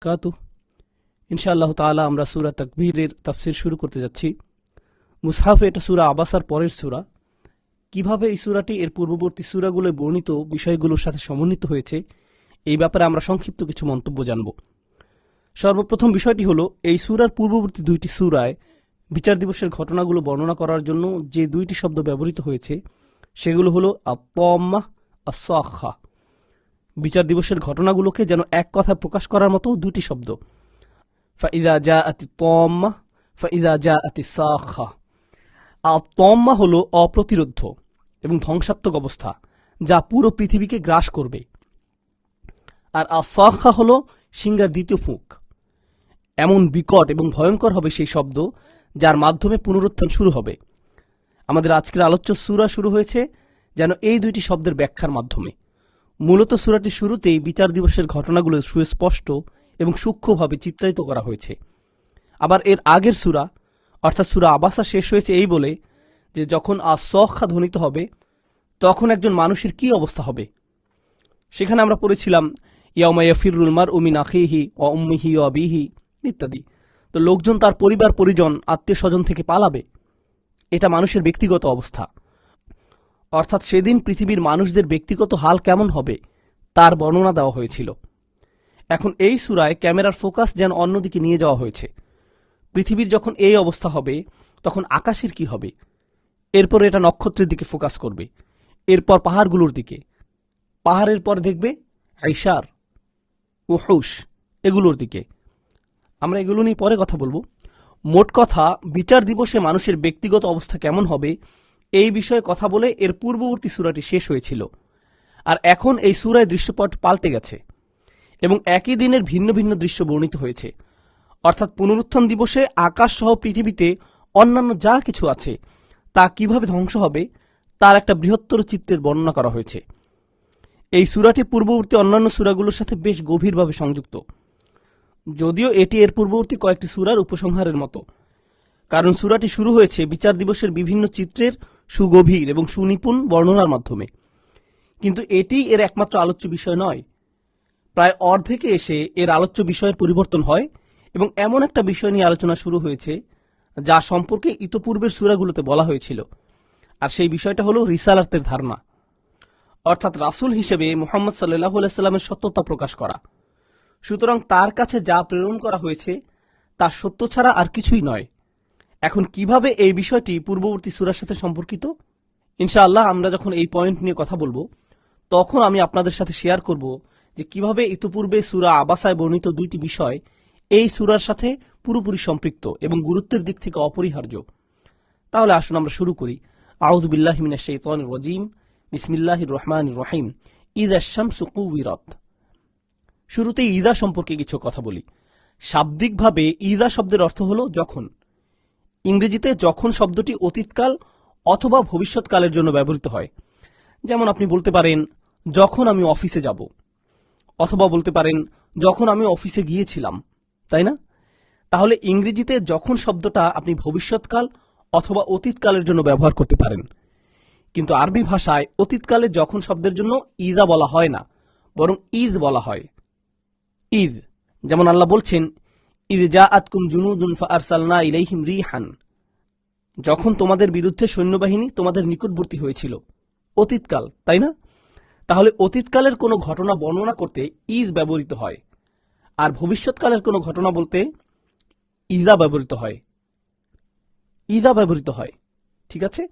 কাতু ইনশাআল্লাহ তাআলা আমরা সূরা তাকবীরের তাফসীর শুরু করতে যাচ্ছি। মুসহাফে এটা সূরা আবাসার পরের সূরা। কিভাবে এই সূরাটি এর পূর্ববর্তী সূরাগুলোয় বর্ণিত বিষয়গুলোর সাথে সমন্বিত হয়েছে এই ব্যাপারে আমরা সংক্ষিপ্ত কিছু মন্তব্য জানব। সর্বপ্রথম বিষয়টি হলো, এই সূরার পূর্ববর্তী দুইটি সূরায় বিচার দিবসের ঘটনাগুলো বর্ণনা করার জন্য যে দুইটি শব্দ ব্যবহৃত হয়েছে সেগুলো হলো আত-তাম্মাহ, আস-সাখ্খা। বিচার দিবসের ঘটনাগুলোকে যেন এক কথায় প্রকাশ করার মতো দুটি শব্দ, ফাইদা জাআতিত তাম্মাহ, ফাইদা জাআতিস সাখ্খা। আত-তাম্মাহ হলো অপ্রতিরোধ্য এবং ধ্বংসাত্মক অবস্থা যা পুরো পৃথিবীকে গ্রাস করবে, আর আস-সাখ্খা হলো সিংহার দ্বিতীয় ফুঁক। এমন বিকট এবং ভয়ঙ্কর হবে সেই শব্দ যার মাধ্যমে পুনরুত্থান শুরু হবে। আমাদের আজকের আলোচ্য সূরা শুরু হয়েছে যেন এই দুইটি শব্দের ব্যাখ্যার মাধ্যমে। মূলত সূরাটির শুরুতেই বিচার দিবসের ঘটনাগুলো সুস্পষ্ট এবং সূক্ষ্মভাবে চিত্রায়িত করা হয়েছে। আবার এর আগের সূরা অর্থাৎ সূরা আবাসা শেষ হয়েছে এই বলে যে যখন আস-সাখ্খা ধ্বনিত হবে তখন একজন মানুষের কি অবস্থা হবে। সেখানে আমরা পড়েছিলাম ইয়াউমা ইয়াফিরুল মারউ মিন আখিহি ওয়া উম্মিহি ওয়া আবিহি ইত্যাদি। তো লোকজন তার পরিবার পরিজন আত্মীয় স্বজন থেকে পালাবে, এটা মানুষের ব্যক্তিগত অবস্থা। অর্থাৎ সেদিন পৃথিবীর মানুষদের ব্যক্তিগত হাল কেমন হবে তার বর্ণনা দেওয়া হয়েছিল। এখন এই সূরায় ক্যামেরার ফোকাস যেন অন্যদিকে নিয়ে যাওয়া হয়েছে। পৃথিবীর যখন এই অবস্থা হবে তখন আকাশের কি হবে, এরপর এটা নক্ষত্রের দিকে ফোকাস করবে, এরপর পাহাড়গুলোর দিকে, পাহাড়ের পর দেখবে আইসার, উহুশ, এগুলোর দিকে। আমরা এগুলো নিয়ে পরে কথা বলবো। মোট কথা, বিচার দিবসে মানুষের ব্যক্তিগত অবস্থা কেমন হবে এই বিষয়ে কথা বলে এর পূর্ববর্তী সূরাটি শেষ হয়েছিল। আর এখন এই সূরায় দৃশ্যপট পাল্টে গেছে এবং একই দিনের ভিন্ন ভিন্ন দৃশ্য বর্ণিত হয়েছে। অর্থাৎ পুনরুত্থান দিবসে আকাশ সহ পৃথিবীতে অন্যান্য যা কিছু আছে তা কিভাবে ধ্বংস হবে তার একটা বৃহত্তর চিত্রের বর্ণনা করা হয়েছে। এই সূরাটি পূর্ববর্তী অন্যান্য সূরাগুলোর সাথে বেশ গভীরভাবে সংযুক্ত, যদিও এটি এর পূর্ববর্তী কয়েকটি সূরার উপসংহারের মতো। কারণ সূরাটি শুরু হয়েছে বিচার দিবসের বিভিন্ন চিত্রের সুগভীর এবং সুনিপুণ বর্ণনার মাধ্যমে। কিন্তু এটি এর একমাত্র আলোচ্য বিষয় নয়। প্রায় অর্ধেকে এসে এর আলোচ্য বিষয়ের পরিবর্তন হয় এবং এমন একটা বিষয় নিয়ে আলোচনা শুরু হয়েছে যা সম্পর্কে ইতোপূর্বের সূরাগুলোতে বলা হয়েছিল। আর সেই বিষয়টা হলো রিসালাতের ধারণা, অর্থাৎ রাসূল হিসেবে মুহাম্মদ সাল্লাল্লাহু আলাইহি সাল্লামের সত্যতা প্রকাশ করা। সুতরাং তার কাছে যা প্রেরণ করা হয়েছে তা সত্য ছাড়া আর কিছুই নয়। এখন কিভাবে এই বিষয়টি পূর্ববর্তী সূরার সাথে সম্পর্কিত, ইনশাআল্লাহ আমরা যখন এই পয়েন্ট নিয়ে কথা বলবো তখন আমি আপনাদের সাথে শেয়ার করব যে কিভাবে ইতোপূর্বে সূরা আবাসায় বর্ণিত দুইটি বিষয় এই সূরার সাথে পুরোপুরি সম্পৃক্ত এবং গুরুত্বের দিক থেকে অপরিহার্য। তাহলে আসুন আমরা শুরু করি। আউযু বিল্লাহি মিনাশ শাইতানির রাজীম, বিসমিল্লাহির রহমানির রহিম। ইযা শামসু কুবিরাত। শুরুতেই ইযা সম্পর্কে কিছু কথা বলি। শাব্দিকভাবে ইযা শব্দের অর্থ হলো যখন। ইংরেজিতে যখন শব্দটি অতীতকাল অথবা ভবিষ্যৎকালের জন্য ব্যবহৃত হয়। যেমন আপনি বলতে পারেন যখন আমি অফিসে যাব, অথবা বলতে পারেন যখন আমি অফিসে গিয়েছিলাম, তাই না? তাহলে ইংরেজিতে যখন শব্দটা আপনি ভবিষ্যৎকাল অথবা অতীতকালের জন্য ব্যবহার করতে পারেন। কিন্তু আরবি ভাষায় অতীতকালে যখন শব্দের জন্য ইযা বলা হয় না, বরং ইদ বলা হয়। ইদ, যেমন আল্লাহ বলছেন ইদ জাআতকুম জুনুদুন ফাআরসালনা ইলাইহিম রিহান, যখন তোমাদের বিরুদ্ধে সৈন্যবাহিনী তোমাদের নিকটবর্তী হয়েছিল। অতীতকাল, তাই না? তাহলে অতীতকালের কোনো ঘটনা বর্ণনা করতে ইদ ব্যবহৃত হয়, আর ভবিষ্যৎকালের কোনো ঘটনা বলতে ইযা ব্যবহৃত হয়। ইযা ব্যবহৃত হয়, ঠিক আছে?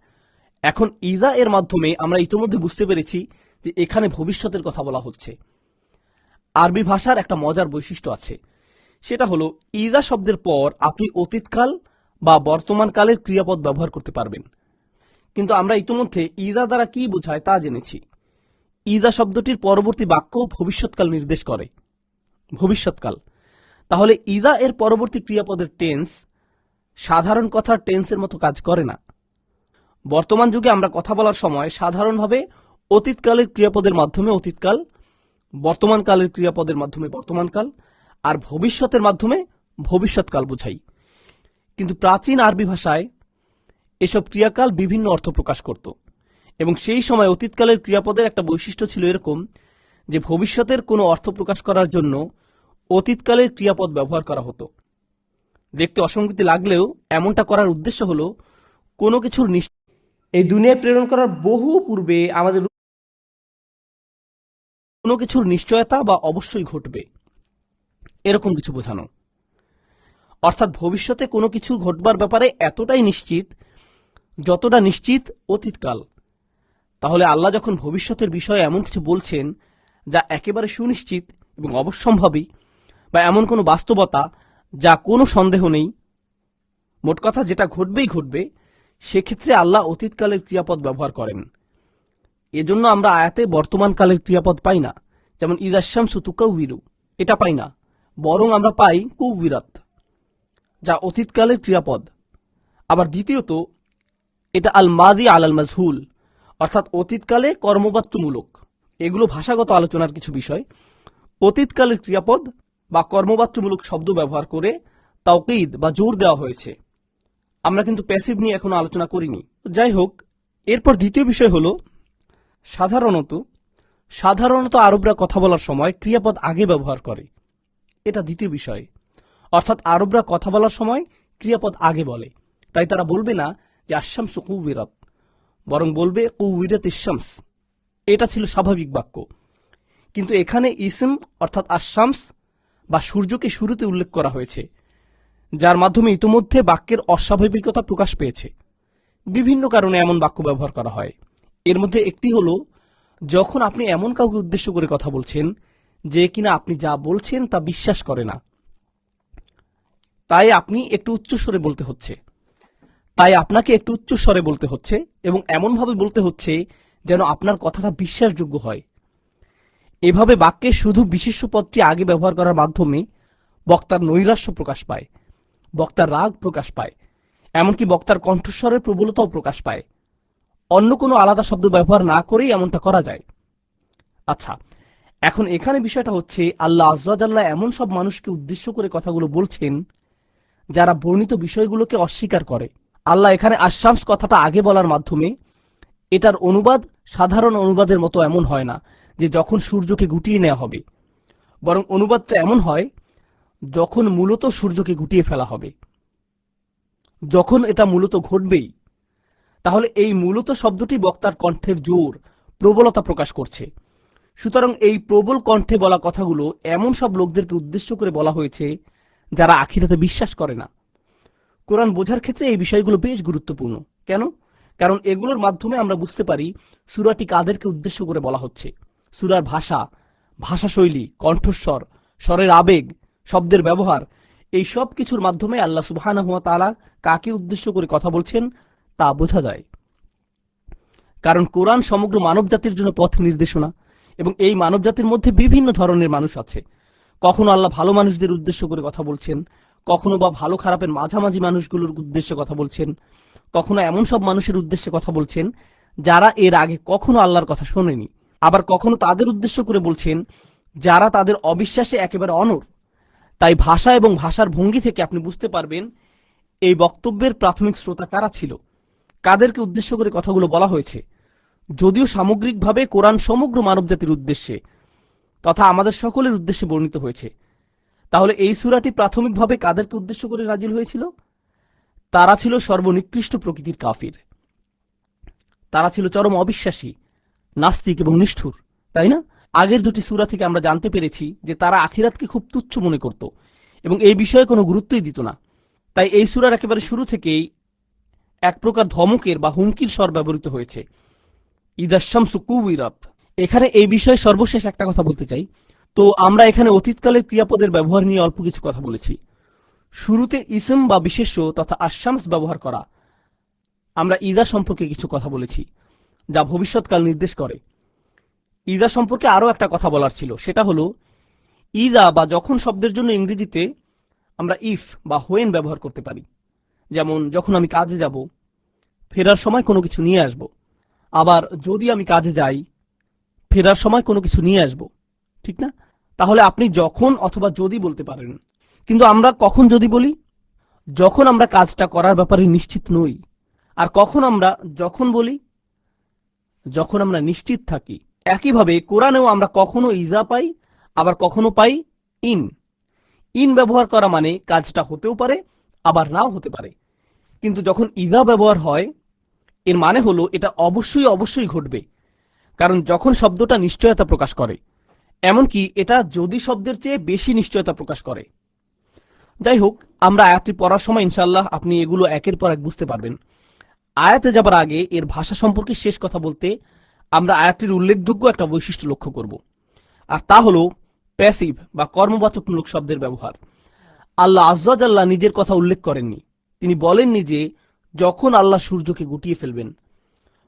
এখন ইযা এর মাধ্যমে আমরা ইতিমধ্যে বুঝতে পেরেছি যে এখানে ভবিষ্যতের কথা বলা হচ্ছে। আরবি ভাষার একটা মজার বৈশিষ্ট্য আছে, সেটা হলো ইযা শব্দের পর আপনি অতীতকাল বা বর্তমানকালের ক্রিয়াপদ ব্যবহার করতে পারবেন। কিন্তু আমরা ইতিমধ্যে ইযা দ্বারা কি বোঝায় তা জেনেছি। ইযা শব্দটির পরবর্তী বাক্য ভবিষ্যৎকাল নির্দেশ করে, ভবিষ্যৎকাল। তাহলে ইযা এর পরবর্তী ক্রিয়াপদের টেন্স সাধারণ কথার টেন্সের মতো কাজ করে না। বর্তমান যুগে আমরা কথা বলার সময় সাধারণভাবে অতীতকালের ক্রিয়াপদের মাধ্যমে অতীতকাল, বর্তমানকালের ক্রিয়াপদের মাধ্যমে বর্তমানকাল আর ভবিষ্যতের মাধ্যমে ভবিষ্যৎকাল বোঝাই। কিন্তু প্রাচীন আরবি ভাষায় এসব ক্রিয়াকাল বিভিন্ন অর্থ প্রকাশ করত এবং সেই সময় অতীতকালের ক্রিয়াপদের একটা বৈশিষ্ট্য ছিল এরকম যে ভবিষ্যতের কোনো অর্থ প্রকাশ করার জন্য অতীতকালের ক্রিয়াপদ ব্যবহার করা হতো। দেখতে অসঙ্গতি লাগলেও এমনটা করার উদ্দেশ্য হলো কোনো কিছুর এই দুনিয়ায় প্রেরণ করার বহু পূর্বে আমাদের কোনো কিছুর নিশ্চয়তা বা অবশ্যই ঘটবে এরকম কিছু বোঝানো। অর্থাৎ ভবিষ্যতে কোনো কিছু ঘটবার ব্যাপারে এতটাই নিশ্চিত যতটা নিশ্চিত অতীতকাল। তাহলে আল্লাহ যখন ভবিষ্যতের বিষয়ে এমন কিছু বলছেন যা একেবারে সুনিশ্চিত এবং অবশ্যম্ভাবী, বা এমন কোনো বাস্তবতা যা কোনো সন্দেহ নেই, মোট কথা যেটা ঘটবেই ঘটবে, সেক্ষেত্রে আল্লাহ অতীতকালের ক্রিয়াপদ ব্যবহার করেন। এজন্য আমরা আয়াতে বর্তমানকালের ক্রিয়াপদ পাই না, যেমন ইদাশামসু তুকাউবিরু, এটা পাই না, বরং আমরা পাই কুবিরাত, যা অতীতকালের ক্রিয়াপদ। আবার দ্বিতীয়ত, এটা আল মাদি আল মাজহুল, অর্থাৎ অতীতকালে কর্মবাচ্যমূলক। এগুলো ভাষাগত আলোচনার কিছু বিষয়। অতীতকালের ক্রিয়াপদ বা কর্মবাচ্যমূলক শব্দ ব্যবহার করে তাওকীদ বা জোর দেওয়া হয়েছে। আমরা কিন্তু প্যাসিভ নিয়ে এখনো আলোচনা করিনি। যাই হোক, এরপর দ্বিতীয় বিষয় হলো সাধারণত আরবরা কথা বলার সময় ক্রিয়াপদ আগে ব্যবহার করে। এটা দ্বিতীয় বিষয়। অর্থাৎ আরবরা কথা বলার সময় ক্রিয়াপদ আগে বলে। তাই তারা বলবে না যে আশামসু কুবিরাত, বরং বলবে কুবিরাত ইশামস। এটা ছিল স্বাভাবিক বাক্য। কিন্তু এখানে ইসম অর্থাৎ আশামস বা সূর্যকে শুরুতে উল্লেখ করা হয়েছে, যার মাধ্যমে ইতোমধ্যে বাক্যের অস্বাভাবিকতা প্রকাশ পেয়েছে। বিভিন্ন কারণে এমন বাক্য ব্যবহার করা হয়। এর মধ্যে একটি হলো যখন আপনি এমন কাউকে উদ্দেশ্য করে কথা বলছেন যে কিনা আপনি যা বলছেন তা বিশ্বাস করে না, তাই আপনি একটু উচ্চস্বরে বলতে হচ্ছে, তাই আপনাকে একটু উচ্চস্বরে বলতে হচ্ছে এবং এমনভাবে বলতে হচ্ছে যেন আপনার কথাটা বিশ্বাসযোগ্য হয়। এভাবে বাক্যে শুধু বিশেষ্য পদটি আগে ব্যবহার করার মাধ্যমে বক্তার নৈরাশ্য প্রকাশ পায়, বক্তার রাগ প্রকাশ পায়, এমনকি বক্তার কণ্ঠস্বরের প্রবলতাও প্রকাশ পায়। অন্য কোনো আলাদা শব্দ ব্যবহার না করেই এমনটা করা যায়। আচ্ছা, এখন এখানে বিষয়টা হচ্ছে আল্লাহ আযজা জাল্লা এমন সব মানুষকে উদ্দেশ্য করে কথাগুলো বলছেন যারা বর্ণিত বিষয়গুলোকে অস্বীকার করে। আল্লাহ এখানে আশামস কথাটা আগে বলার মাধ্যমে এটার অনুবাদ সাধারণ অনুবাদের মতো এমন হয় না যে যখন সূর্যকে গুটিয়ে নেওয়া হবে, বরং অনুবাদটা এমন হয় যখন মূলত সূর্যকে গুটিয়ে ফেলা হবে, যখন এটা মূলত ঘটবেই। তাহলে এই মূলত শব্দটি বক্তার কণ্ঠের জোর, প্রবলতা প্রকাশ করছে। সুতরাং এই প্রবল কণ্ঠে বলা কথাগুলো এমন সব লোকদেরকে উদ্দেশ্য করে বলা হয়েছে যারা আখিরাতে বিশ্বাস করে না। কোরআন বোঝার ক্ষেত্রে এই বিষয়গুলো বেশ গুরুত্বপূর্ণ। কেন? কারণ এগুলোর মাধ্যমে আমরা বুঝতে পারি সূরাটি কাদেরকে উদ্দেশ্য করে বলা হচ্ছে। সূরার ভাষাশৈলী, কণ্ঠস্বর, স্বরের আবেগ, শব্দের ব্যবহার, এই সব কিছুর মাধ্যমে আল্লাহ সুবহানাহু ওয়া তাআলা কাকে উদ্দেশ্য করে কথা বলছেন তা বোঝা যায়। কারণ কোরআন সমগ্র মানবজাতির জন্য পথ নির্দেশনা, এবং এই মানবজাতির মধ্যে বিভিন্ন ধরনের মানুষ আছে। কখনো আল্লাহ ভালো মানুষদের উদ্দেশ্য করে কথা বলছেন, কখনো বা ভালো খারাপের মাঝামাঝি মানুষগুলোর উদ্দেশ্যে কথা বলছেন, কখনো এমন সব মানুষের উদ্দেশ্যে কথা বলছেন যারা এর আগে কখনো আল্লাহর কথা শোনেনি। আবার কখনো তাদের উদ্দেশ্য করে বলছেন যারা তাদের অবিশ্বাসে একেবারে অনড়। তাই ভাষা এবং ভাষার ভঙ্গি থেকে আপনি বুঝতে পারবেন এই বক্তব্যের প্রাথমিক শ্রোতা কারা ছিল, কাদেরকে উদ্দেশ্য করে কথাগুলো বলা হয়েছে। যদিও সামগ্রিকভাবে কোরআন সমগ্র মানবজাতির উদ্দেশ্যে তথা আমাদের সকলের উদ্দেশ্যে বর্ণিত হয়েছে, তাহলে এই সূরাটি প্রাথমিকভাবে কাদেরকে উদ্দেশ্য করে নাজিল হয়েছিল? তারা ছিল সর্বনিকৃষ্ট প্রকৃতির কাফির। তারা ছিল চরম অবিশ্বাসী, নাস্তিক এবং নিষ্ঠুর, তাই না? আগের দুটি সূরা থেকে আমরা জানতে পেরেছি যে তারা আখিরাতকে খুব তুচ্ছ মনে করত এবং এই বিষয়ে কোনো গুরুত্বই দিত না। তাই এই সূরার একেবারে শুরু থেকেই এক প্রকার ধমকের বা হুমকির স্বর ব্যবহৃত হয়েছে, ইদাশামসু কুবিরাত। এখানে এই বিষয়ে সর্বশেষ একটা কথা বলতে চাই। তো আমরা এখানে অতীতকালের ক্রিয়াপদের ব্যবহার নিয়ে অল্প কিছু কথা বলেছি। শুরুতে ইসম বা বিশেষ্য তথা আশামস ব্যবহার করা। আমরা ইদা সম্পর্কে কিছু কথা বলেছি যা ভবিষ্যৎকাল নির্দেশ করে। ইদা সম্পর্কে আরও একটা কথা বলার ছিল, সেটা হলো ইদা বা যখন শব্দের জন্য ইংরেজিতে আমরা ইফ বা হোয়েন ব্যবহার করতে পারি। যেমন যখন আমি কাজে যাব, ফেরার সময় কোনো কিছু নিয়ে আসব। আবার যদি আমি কাজে যাই, ফেরার সময় কোনো কিছু নিয়ে আসব, ঠিক না? তাহলে আপনি যখন অথবা যদি বলতে পারেন, কিন্তু আমরা কখন যদি বলি? যখন আমরা কাজটা করার ব্যাপারে নিশ্চিত নই। আর কখন আমরা যখন বলি? যখন আমরা নিশ্চিত থাকি। একইভাবে কোরআনেও আমরা কখনো ইজা পাই, আবার কখনো পাই ইন। ইন ব্যবহার করা মানে কাজটা হতেও পারে আবার নাও হতে পারে, কিন্তু যখন ইদা ব্যবহার হয় এর মানে হলো এটা অবশ্যই অবশ্যই ঘটবে। কারণ যখন শব্দটা নিশ্চয়তা প্রকাশ করে, এমনকি এটা যদি শব্দের চেয়ে বেশি নিশ্চয়তা প্রকাশ করে। যাই হোক, আমরা আয়াতটি পড়ার সময় ইনশাআল্লাহ আপনি এগুলো একের পর এক বুঝতে পারবেন। আয়াতে যাবার আগে এর ভাষা সম্পর্কে শেষ কথা বলতে আমরা আয়াতটির উল্লেখযোগ্য একটা বৈশিষ্ট্য লক্ষ্য করব, আর তা হলো প্যাসিভ বা কর্মবাচকমূলক শব্দের ব্যবহার। আল্লাহ আজ্জা জাল্লাহ নিজের কথা উল্লেখ করেননি। তিনি বলেননি যে যখন আল্লাহ সূর্যকে গুটিয়ে ফেলবেন,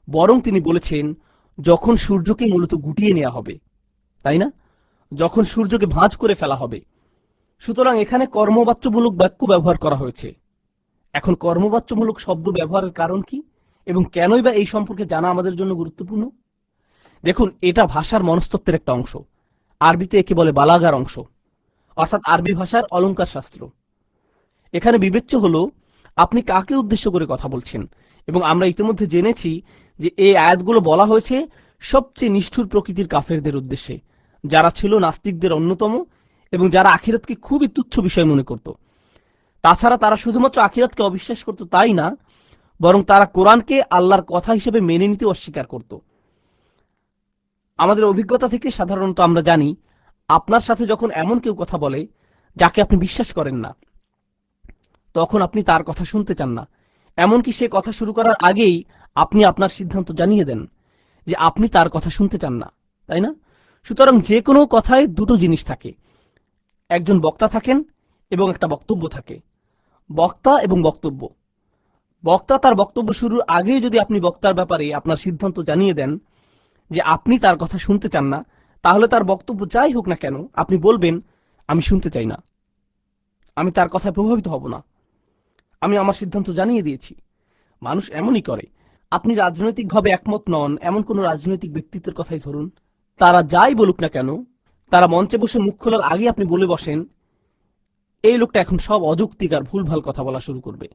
বরং তিনি বলেছেন যখন সূর্যকে মূলত গুটিয়ে নেওয়া হবে, তাই না? যখন সূর্যকে ভাঁজ করে ফেলা হবে। সুতরাং এখানে কর্মবাচ্যমূলক বাক্য ব্যবহার করা হয়েছে। এখন কর্মবাচ্যমূলক শব্দ ব্যবহারের কারণ কি এবং কেনই বা এই সম্পর্কে জানা আমাদের জন্য গুরুত্বপূর্ণ? দেখুন, এটা ভাষার মনস্তত্ত্বের একটা অংশ। আরবিতে একে বলে বালাগার অংশ, অর্থাৎ আরবি ভাষার অলংকার শাস্ত্র। এখানে বিবেচ্য হলো আপনি কাকে উদ্দেশ্য করে কথা বলছেন, এবং আমরা ইতিমধ্যে জেনেছি যে এই আয়াতগুলো বলা হয়েছে সবচেয়ে নিষ্ঠুর প্রকৃতির কাফেরদের উদ্দেশ্যে, যারা ছিল নাস্তিকদের অন্যতম এবং যারা আখিরাতকে খুবই তুচ্ছ বিষয় মনে করত। তাছাড়া তারা শুধুমাত্র আখিরাতকে অবিশ্বাস করত তাই না, বরং তারা কোরআনকে আল্লাহর কথা হিসেবে মেনে নিতে অস্বীকার করত। আমাদের অভিজ্ঞতা থেকে সাধারণত আমরা জানি, আপনার সাথে যখন এমন কেউ কথা বলে যাকে আপনি বিশ্বাস করেন না, তখন আপনি তার কথা শুনতে চান না। এমনকি সে কথা শুরু করার আগেই আপনি আপনার সিদ্ধান্ত জানিয়ে দেন যে আপনি তার কথা শুনতে চান না, তাই না? সুতরাং যে কোনো কথায় দুটো জিনিস থাকে, একজন বক্তা থাকেন এবং একটা বক্তব্য থাকে। বক্তা এবং বক্তব্য। বক্তা তার বক্তব্য শুরুর আগেই যদি আপনি বক্তার ব্যাপারে আপনার সিদ্ধান্ত জানিয়ে দেন যে আপনি তার কথা শুনতে চান না, তাহলে তার বক্তব্য যাই হোক না কেন আপনি বলবেন আমি শুনতে চাই না, আমি তার কথায় প্রভাবিত হব না, আমি আমার সিদ্ধান্ত জানিয়ে দিয়েছি। মানুষ এমনই করে। আপনি রাজনৈতিকভাবে একমত নন এমন কোনো রাজনৈতিক ব্যক্তিত্বের কথাই ধরুন, তারা যাই বলুক না কেন, তারা মঞ্চে বসে মুখ খোলার আগে আপনি বলে বসেন এই লোকটা এখন সব অযৌক্তিক আর ভুলভাল কথা বলা শুরু করবে।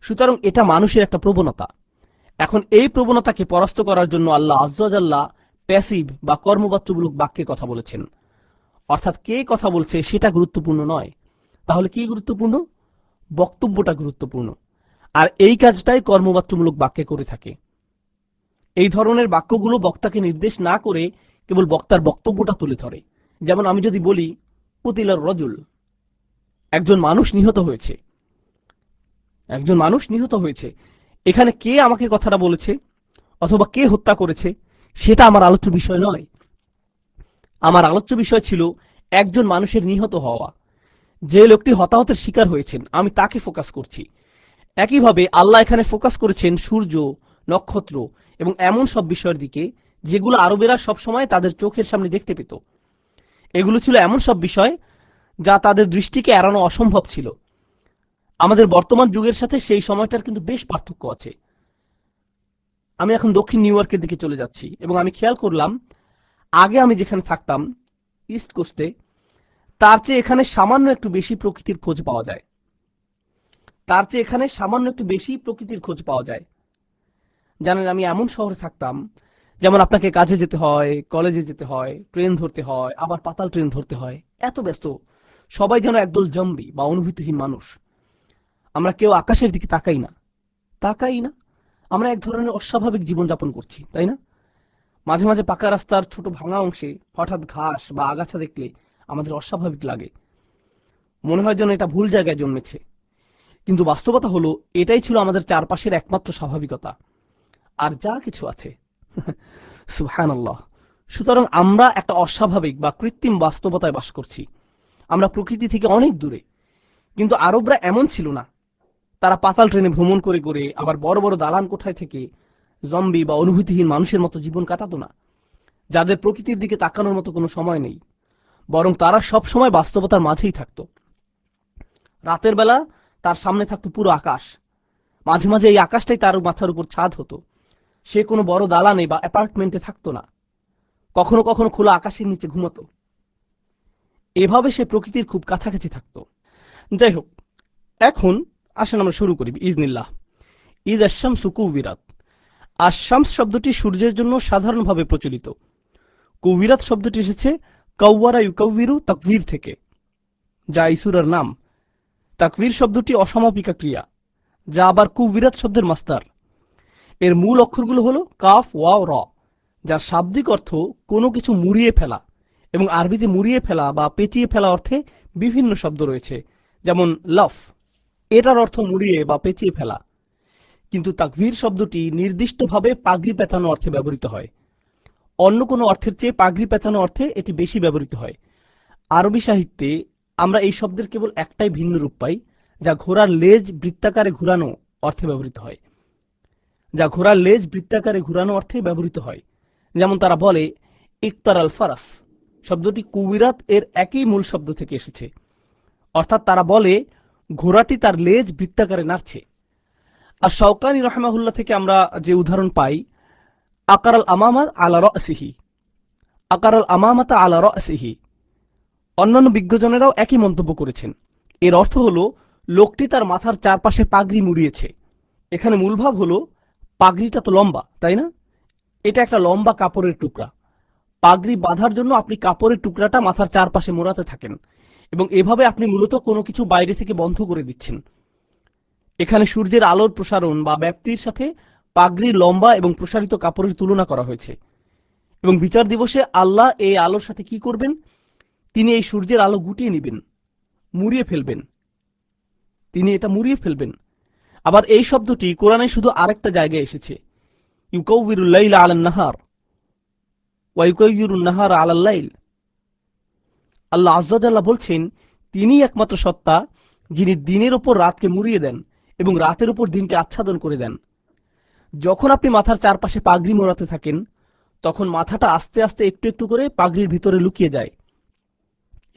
সুতরাং এটা মানুষের একটা প্রবণতা। এখন এই প্রবণতাকে পরাস্ত করার জন্য আল্লাহ আজ্জা জাল্লাহ প্যাসিভ বা কর্মবাচ্যমূলক বাক্যে কথা বলেছেন। অর্থাৎ কে কথা বলছে সেটা গুরুত্বপূর্ণ নয়। তাহলে কি গুরুত্বপূর্ণ? বক্তব্যটা গুরুত্বপূর্ণ। আর এই কাজটাই কর্মবাচ্যমূলক বাক্যে করে থাকে। এই ধরনের বাক্যগুলো বক্তাকে নির্দেশ না করে কেবল বক্তার বক্তব্যটা তুলে ধরে। যেমন আমি যদি বলি কুতিলার রজুল, একজন মানুষ নিহত হয়েছে, একজন মানুষ নিহত হয়েছে, এখানে কে আমাকে কথাটা বলেছে অথবা কে হত্যা করেছে সেটা আমার আলোচ্য বিষয় নয়। আমার আলোচ্য বিষয় ছিল একজন মানুষের নিহত হওয়া। যে লোকটি হতাহতের শিকার হয়েছেন আমি তাকে ফোকাস করছি। একইভাবে আল্লাহ এখানে ফোকাস করেছেন সূর্য, নক্ষত্র এবং এমন সব বিষয়ের দিকে যেগুলো আরবেরা সবসময় তাদের চোখের সামনে দেখতে পেত। এগুলো ছিল এমন সব বিষয় যা তাদের দৃষ্টিকে এড়ানো অসম্ভব ছিল। আমাদের বর্তমান যুগের সাথে সেই সময়টার কিন্তু বেশ পার্থক্য আছে। আমি এখন দক্ষিণ নিউ ইয়র্কের দিকে চলে যাচ্ছি এবং আমি খেয়াল করলাম আগে আমি যেখানে থাকতাম ইস্ট কোস্টে, তার চেয়ে এখানে সামান্য একটু বেশি প্রকৃতির খোঁজ পাওয়া যায়। তার চেয়ে এখানে সামান্য একটু বেশি প্রকৃতির খোঁজ পাওয়া যায়। জানেন, আমি এমন শহরে থাকতাম যেমন আপনাকে কাজে যেতে হয়, কলেজে যেতে হয়, ট্রেন ধরতে হয়, আবার পাতাল ট্রেন ধরতে হয়, এত ব্যস্ত। সবাই যেন একদল জম্বি বা অনুভূতিহীন মানুষ। আমরা কেউ আকাশের দিকে তাকাই না, তাকাই না। আমরা এক ধরনের অস্বাভাবিক জীবনযাপন করছি, তাই না? মাঝে মাঝে পাকা রাস্তার ছোট ভাঙা অংশে হঠাৎ ঘাস বা আগাছা দেখলে আমাদের অস্বাভাবিক লাগে, মনে হয় যেন এটা ভুল জায়গায় জন্মেছে। কিন্তু বাস্তবতা হলো এটাই ছিল আমাদের চারপাশের একমাত্র স্বাভাবিকতা, আর যা কিছু আছে। সুবহানাল্লাহ। সুতরাং আমরা একটা অস্বাভাবিক বা কৃত্রিম বাস্তবতায় বাস করছি। আমরা প্রকৃতি থেকে অনেক দূরে। কিন্তু আরবরা এমন ছিল না। তারা পাতাল ট্রেনে ভ্রমণ করে করে আবার বড় বড় দালান কোঠায় থেকে জম্বি বা অনুভূতিহীন মানুষের মতো জীবন কাটাতো না, যাদের প্রকৃতির দিকে তাকানোর মতো কোনো সময় নেই। বরং তারা সব সময় বাস্তবতার মাঝেই থাকতো। রাতের বেলা তার সামনে থাকতো পুরো আকাশ। মাঝে মাঝে এই আকাশটাই তার মাথার উপর ছাদ হতো। সে কোনো বড় দালানে বা অ্যাপার্টমেন্টে থাকতো না, কখনো কখনো খোলা আকাশের নিচে ঘুমাতো। এভাবে সে প্রকৃতির খুব কাছাকাছি থাকতো। যাই হোক, এখন আসেন আমরা শুরু করি ইজনিল্লাহ। ঈদ আশামসু কুবিরাত। আশামস শব্দটি সূর্যের জন্য সাধারণভাবে প্রচলিত। কুবিরাত শব্দটি এসেছে কাওয়ারা ইউকাউবিরু তাকবীর থেকে। যা এই সূরার নাম। তাকবীর শব্দটি অসমাপিকা ক্রিয়া, যা আবার কুবিরাত শব্দের মাস্তার। এর মূল অক্ষরগুলো হলো কাফ, ওয়াও, র, যার শাব্দিক অর্থ কোনো কিছু মুড়িয়ে ফেলা, এবং আরবিতে মুড়িয়ে ফেলা বা পেঁচিয়ে ফেলা অর্থে বিভিন্ন শব্দ রয়েছে, যেমন লফ, এটার অর্থ মুড়িয়ে বা পেঁচিয়ে ফেলা। কিন্তু তাকবীর শব্দটি নির্দিষ্টভাবে পাগড়ি পেঁচানো অর্থে ব্যবহৃত হয়। অন্য কোনো অর্থের চেয়ে পাগড়ি পেঁচানো অর্থে এটি বেশি ব্যবহৃত হয়। আরবি সাহিত্যে আমরা এই শব্দের কেবল একটাই ভিন্ন রূপ পাই, যা ঘোড়ার লেজ বৃত্তাকারে ঘুরানো অর্থে ব্যবহৃত হয়। ব্যবহৃত হয়। যেমন তারা বলে ইকতার আল ফারাস শব্দটি কুবিরাত এর একই মূল শব্দ থেকে এসেছে, অর্থাৎ তারা বলে ঘোড়াটি তার লেজ বৃত্তাকারে নাড়ছে। আর শওকানি রহমাহুল্লাহ থেকে আমরা যে উদাহরণ পাই, আকারাল আমামা আলা রাসিহি, আকারাল আমামাতা আলা রাসিহি, অন্যান্য বিজ্ঞজনেরাও একই মন্তব্য করেছেন। এর অর্থ হলো লোকটি তার মাথার চারপাশে পাগড়ি মুড়িয়েছে। এখানে মূল ভাব হলো পাগড়িটা তো লম্বা, তাই না? এটা একটা লম্বা কাপড়ের টুকরা। পাগড়ি বাঁধার জন্য আপনি কাপড়ের টুকরাটা মাথার চারপাশে মোড়াতে থাকেন, এবং এভাবে আপনি মূলত কোনো কিছু বাইরে থেকে বন্ধ করে দিচ্ছেন। এখানে সূর্যের আলোর প্রসারণ বা ব্যাপ্তির সাথে পাগড়ির লম্বা এবং প্রসারিত কাপড়ের তুলনা করা হয়েছে। এবং বিচার দিবসে আল্লাহ এই আলোর সাথে কি করবেন? তিনি এই সূর্যের আলো গুটিয়ে নেবেন, মুড়িয়ে ফেলবেন। তিনি এটা মুড়িয়ে ফেলবেন। আবার এই শব্দটি কোরআনে শুধু আরেকটা জায়গায় এসেছে, ইউকাউবিরুল লাইলা আলান নাহার ওয়া ইউকাউবিরুন নাহার আলাল লাইল। আল্লাহ আযজা ওয়া জাল্লা বলছেন, তিনিই একমাত্র সত্তা যিনি দিনের উপর রাতকে মুড়িয়ে দেন এবং রাতের উপর দিনকে আচ্ছাদন করে দেন। যখন আপনি মাথার চারপাশে পাগড়ি মোড়াতে থাকেন, তখন মাথাটা আস্তে আস্তে একটু একটু করে পাগড়ির ভিতরে লুকিয়ে যায়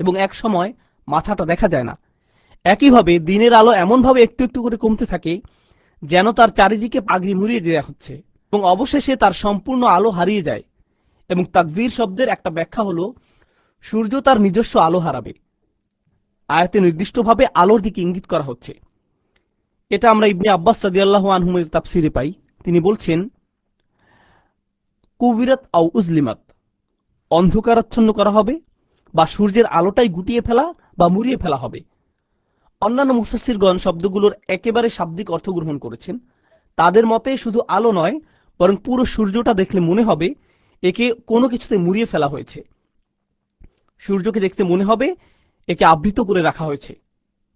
এবং এক সময় মাথাটা দেখা যায় না। একইভাবে দিনের আলো এমনভাবে একটু একটু করে কমতে থাকে যেন তার চারিদিকে পাগড়ি মুড়িয়ে দেওয়া হচ্ছে, এবং অবশেষে তার সম্পূর্ণ আলো হারিয়ে যায়। এবং তাকবীর শব্দের একটা ব্যাখ্যা হলো সূর্য তার নিজস্ব আলো হারাবে। আয়াতে নির্দিষ্টভাবে আলোর দিকে ইঙ্গিত করা হচ্ছে। এটা আমরা ইবনে আব্বাস রাদিয়াল্লাহু আনহুমের তাফসিরে পাই। তিনি বলছেন, কুবিরাত আও উজলিমাত, অন্ধকারাচ্ছন্ন করা হবে, বা সূর্যের আলোটাই গুটিয়ে ফেলা বা মুড়িয়ে ফেলা হবে। অন্যান্য মুফাসসিরগণ শব্দগুলোর একেবারে শাব্দিক অর্থ গ্রহণ করেছেন। তাদের মতে শুধু আলো নয়, বরং পুরো সূর্যটা দেখলে মনে হবে একে কোনো কিছুতে মুড়িয়ে ফেলা হয়েছে। সূর্যকে দেখতে মনে হবে একে আবৃত করে রাখা হয়েছে।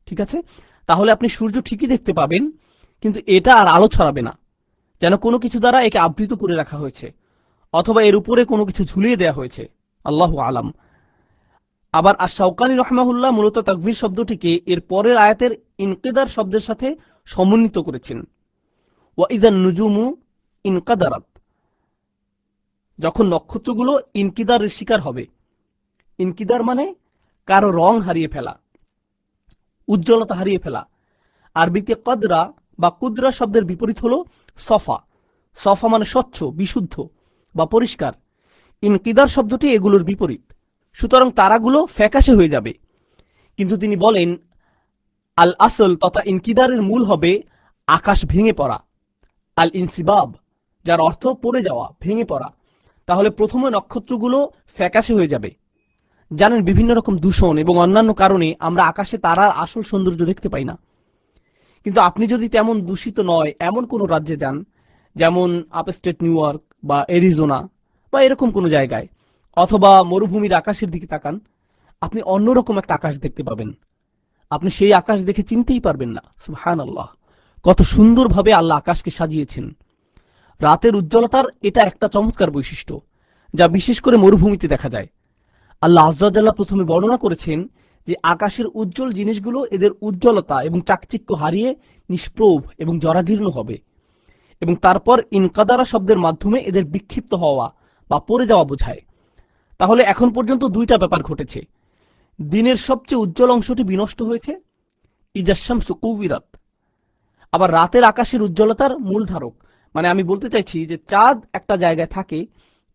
ঠিক আছে? তাহলে আপনি সূর্য ঠিকই দেখতে পাবেন, কিন্তু এটা আর আলো ছড়াবে না, যেন কোনো কিছু দ্বারা একে আবৃত করে রাখা হয়েছে, অথবা এর উপরে কোনো কিছু ঝুলিয়ে দেওয়া হয়েছে। আল্লাহু আলাম। আবার আশ-শাওকানি রাহমাহুল্লাহ মূলত তাকবীর শব্দটিকে এর পরের আয়াতের ইনকিদার শব্দের সাথে সমন্বিত করেছেন। ওয়া ইযান নুজুমু ইনকাদারাত, যখন নক্ষত্রগুলো ইনকিদারের শিকার হবে। ইনকিদার মানে কারো রং হারিয়ে ফেলা, উজ্জ্বলতা হারিয়ে ফেলা। আরবিতে কদরা বা কুদরা শব্দের বিপরীত হলো সফা। সফা মানে স্বচ্ছ, বিশুদ্ধ বা পরিষ্কার। ইনকিদার শব্দটি এগুলোর বিপরীত। সুতরাং তারাগুলো ফ্যাকাশে হয়ে যাবে। কিন্তু তিনি বলেন আল আসল তথা ইনকিদারের মূল হবে আকাশ ভেঙে পড়া, আল ইনসিবাব, যার অর্থ পড়ে যাওয়া, ভেঙে পড়া। তাহলে প্রথমে নক্ষত্রগুলো ফ্যাকাশে হয়ে যাবে। জানেন, বিভিন্ন রকম দূষণ এবং অন্যান্য কারণে আমরা আকাশে তারার আসল সৌন্দর্য দেখতে পাই না। কিন্তু আপনি যদি তেমন দূষিত নয় এমন কোনো রাজ্যে যান, যেমন আপস্টেট নিউ ইয়র্ক বা এরিজোনা বা এরকম কোনো জায়গায়, অথবা মরুভূমির আকাশের দিকে তাকান, আপনি অন্যরকম একটা আকাশ দেখতে পাবেন। আপনি সেই আকাশ দেখে চিনতেই পারবেন না। সুবহানাল্লাহ, কত সুন্দরভাবে আল্লাহ আকাশকে সাজিয়েছেন। রাতের উজ্জ্বলতার এটা একটা চমৎকার বৈশিষ্ট্য, যা বিশেষ করে মরুভূমিতে দেখা যায়। আল্লাহ আযজা ওয়া জাল্লা প্রথমে বর্ণনা করেছেন যে আকাশের উজ্জ্বল জিনিসগুলো এদের উজ্জ্বলতা এবং চাকচিক্য হারিয়ে নিষ্প্রভ এবং জরাজীর্ণ হবে, এবং তারপর ইনকাদারা শব্দের মাধ্যমে এদের বিক্ষিপ্ত হওয়া বা পড়ে যাওয়া বোঝায়। তাহলে এখন পর্যন্ত দুইটা ব্যাপার ঘটেছে। দিনের সবচেয়ে উজ্জ্বল অংশটি বিনষ্ট হয়েছে, ইযাশ শামসু কুবিরাত। আবার রাতের আকাশের উজ্জ্বলতার মূল ধারক, মানে আমি বলতে চাইছি যে চাঁদ একটা জায়গায় থাকে,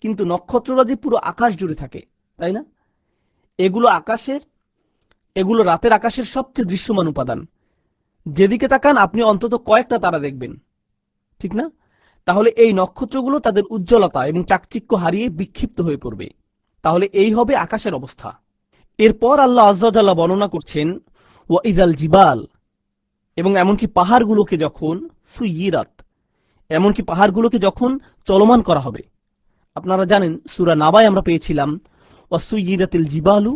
কিন্তু নক্ষত্ররাজি পুরো আকাশ জুড়ে থাকে, তাই না? এগুলো রাতের আকাশের সবচেয়ে দৃশ্যমান উপাদান। যেদিকে তাকান আপনি অন্তত কয়েকটা তারা দেখবেন, ঠিক না? তাহলে এই নক্ষত্রগুলো তাদের উজ্জ্বলতা এবং চাকচিক্য হারিয়ে বিক্ষিপ্ত হয়ে পড়বে। তাহলে এই হবে আকাশের অবস্থা। এরপর আল্লাহ আয্যা ওয়া জাল্লা বর্ণনা করছেন ওয়া ইযাল জিবাল, এবং এমনকি পাহাড়গুলোকে যখন সুইয়িরাত, এমনকি পাহাড়গুলোকে যখন চলমান করা হবে। আপনারা জানেন সূরা নাবায় আমরা পেয়েছিলাম ওয়া সুইয়িরাতিল জিবালু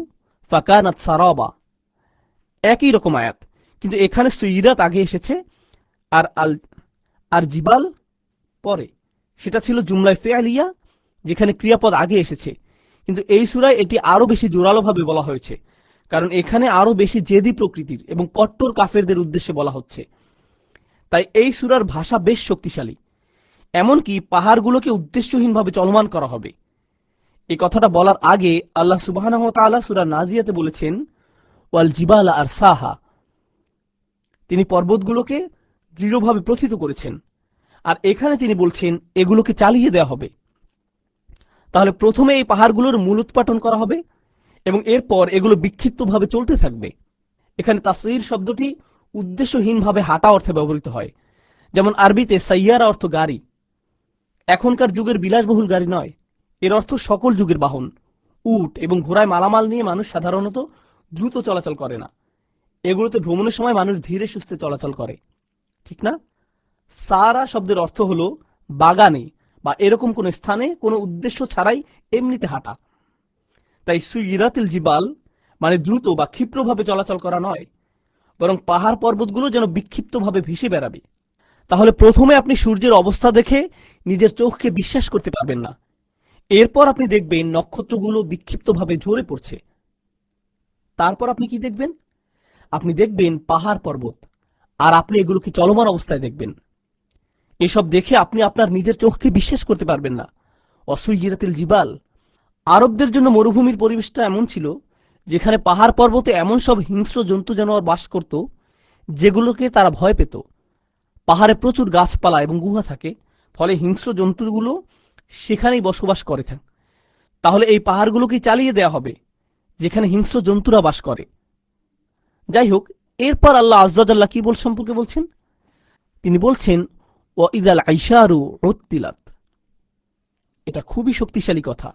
ফাকানাত সারাবা, একই রকম আয়াত, কিন্তু এখানে সুইয়িরাত আগে এসেছে আর আর জিবাল পরে। সেটা ছিল জুমলায় ফেআলিয়া, যেখানে ক্রিয়াপদ আগে এসেছে, কিন্তু এই সূরায় এটি আরো বেশি জোরালোভাবে বলা হয়েছে, কারণ এখানে আরো বেশি জেদি প্রকৃতির এবং কট্টর কাফেরদের উদ্দেশ্যে বলা হচ্ছে। তাই এই সূরার ভাষা বেশ শক্তিশালী। এমনকি পাহাড়গুলোকে উদ্দেশ্যহীনভাবে চলমান করা হবে। এই কথাটা বলার আগে আল্লাহ সুবহানাহু ওয়া তাআলা সূরা নাজিয়াতে বলেছেন ওয়াল জিবালা আরসাহা, তিনি পর্বতগুলোকে দৃঢ়ভাবে প্রথিত করেছেন। আর এখানে তিনি বলছেন এগুলোকে চালিয়ে দেওয়া হবে। তাহলে প্রথমে এই পাহাড়গুলোর মূল উৎপাটন করা হবে এবং এরপর এগুলো বিক্ষিপ্তভাবে চলতে থাকবে। এখানে তাসঈর শব্দটি উদ্দেশ্যহীনভাবে হাঁটা অর্থে ব্যবহৃত হয়। যেমন আরবিতে সাইয়ারা অর্থ গাড়ি, এখনকার যুগের বিলাসবহুল গাড়ি নয়, এর অর্থ সকল যুগের বাহন। উট এবং ঘোড়ায় মালামাল নিয়ে মানুষ সাধারণত দ্রুত চলাচল করে না, এগুলোতে ভ্রমণের সময় মানুষ ধীরে সুস্থে চলাচল করে, ঠিক না? সারা শব্দের অর্থ হলো বাগানে বা এরকম কোন স্থানে কোনো উদ্দেশ্য ছাড়াই এমনিতে হাঁটা। তাই সুইরাতিল জিবাল মানে দ্রুত বা ক্ষিপ্রভাবে চলাচল করা নয়, বরং পাহাড় পর্বতগুলো যেন বিক্ষিপ্তভাবে ভেসে বেড়াবে। তাহলে প্রথমে আপনি সূর্যের অবস্থা দেখে নিজের চোখকে বিশ্বাস করতে পারবেন না। এরপর আপনি দেখবেন নক্ষত্রগুলো বিক্ষিপ্তভাবে ঝরে পড়ছে। তারপর আপনি কি দেখবেন? আপনি দেখবেন পাহাড় পর্বত, আর আপনি এগুলোকে চলমান অবস্থায় দেখবেন। এসব দেখে আপনি আপনার নিজের চোখকে বিশ্বাস করতে পারবেন না। অসুইরাতিল জিবাল, আরবদের জন্য মরুভূমির পরিবেশটা এমন ছিল যেখানে পাহাড় পর্বতে এমন সব হিংস্র জন্তু জানোয়ার বাস করত যেগুলোকে তারা ভয় পেত। পাহাড়ে প্রচুর গাছপালা এবং গুহা থাকে, ফলে হিংস্র জন্তুগুলো সেখানেই বসবাস করে থাকে। তাহলে এই পাহাড়গুলোকে চালিয়ে দেওয়া হবে যেখানে হিংস্র জন্তুরা বাস করে। যাই হোক, এরপর আল্লাহ আয্যা ওয়া জাল্লা কি সম্পর্কে বলছেন? তিনি বলছেন ওয়া ইযাল আইশারু উত্তিলাত। এটা খুবই শক্তিশালী কথা।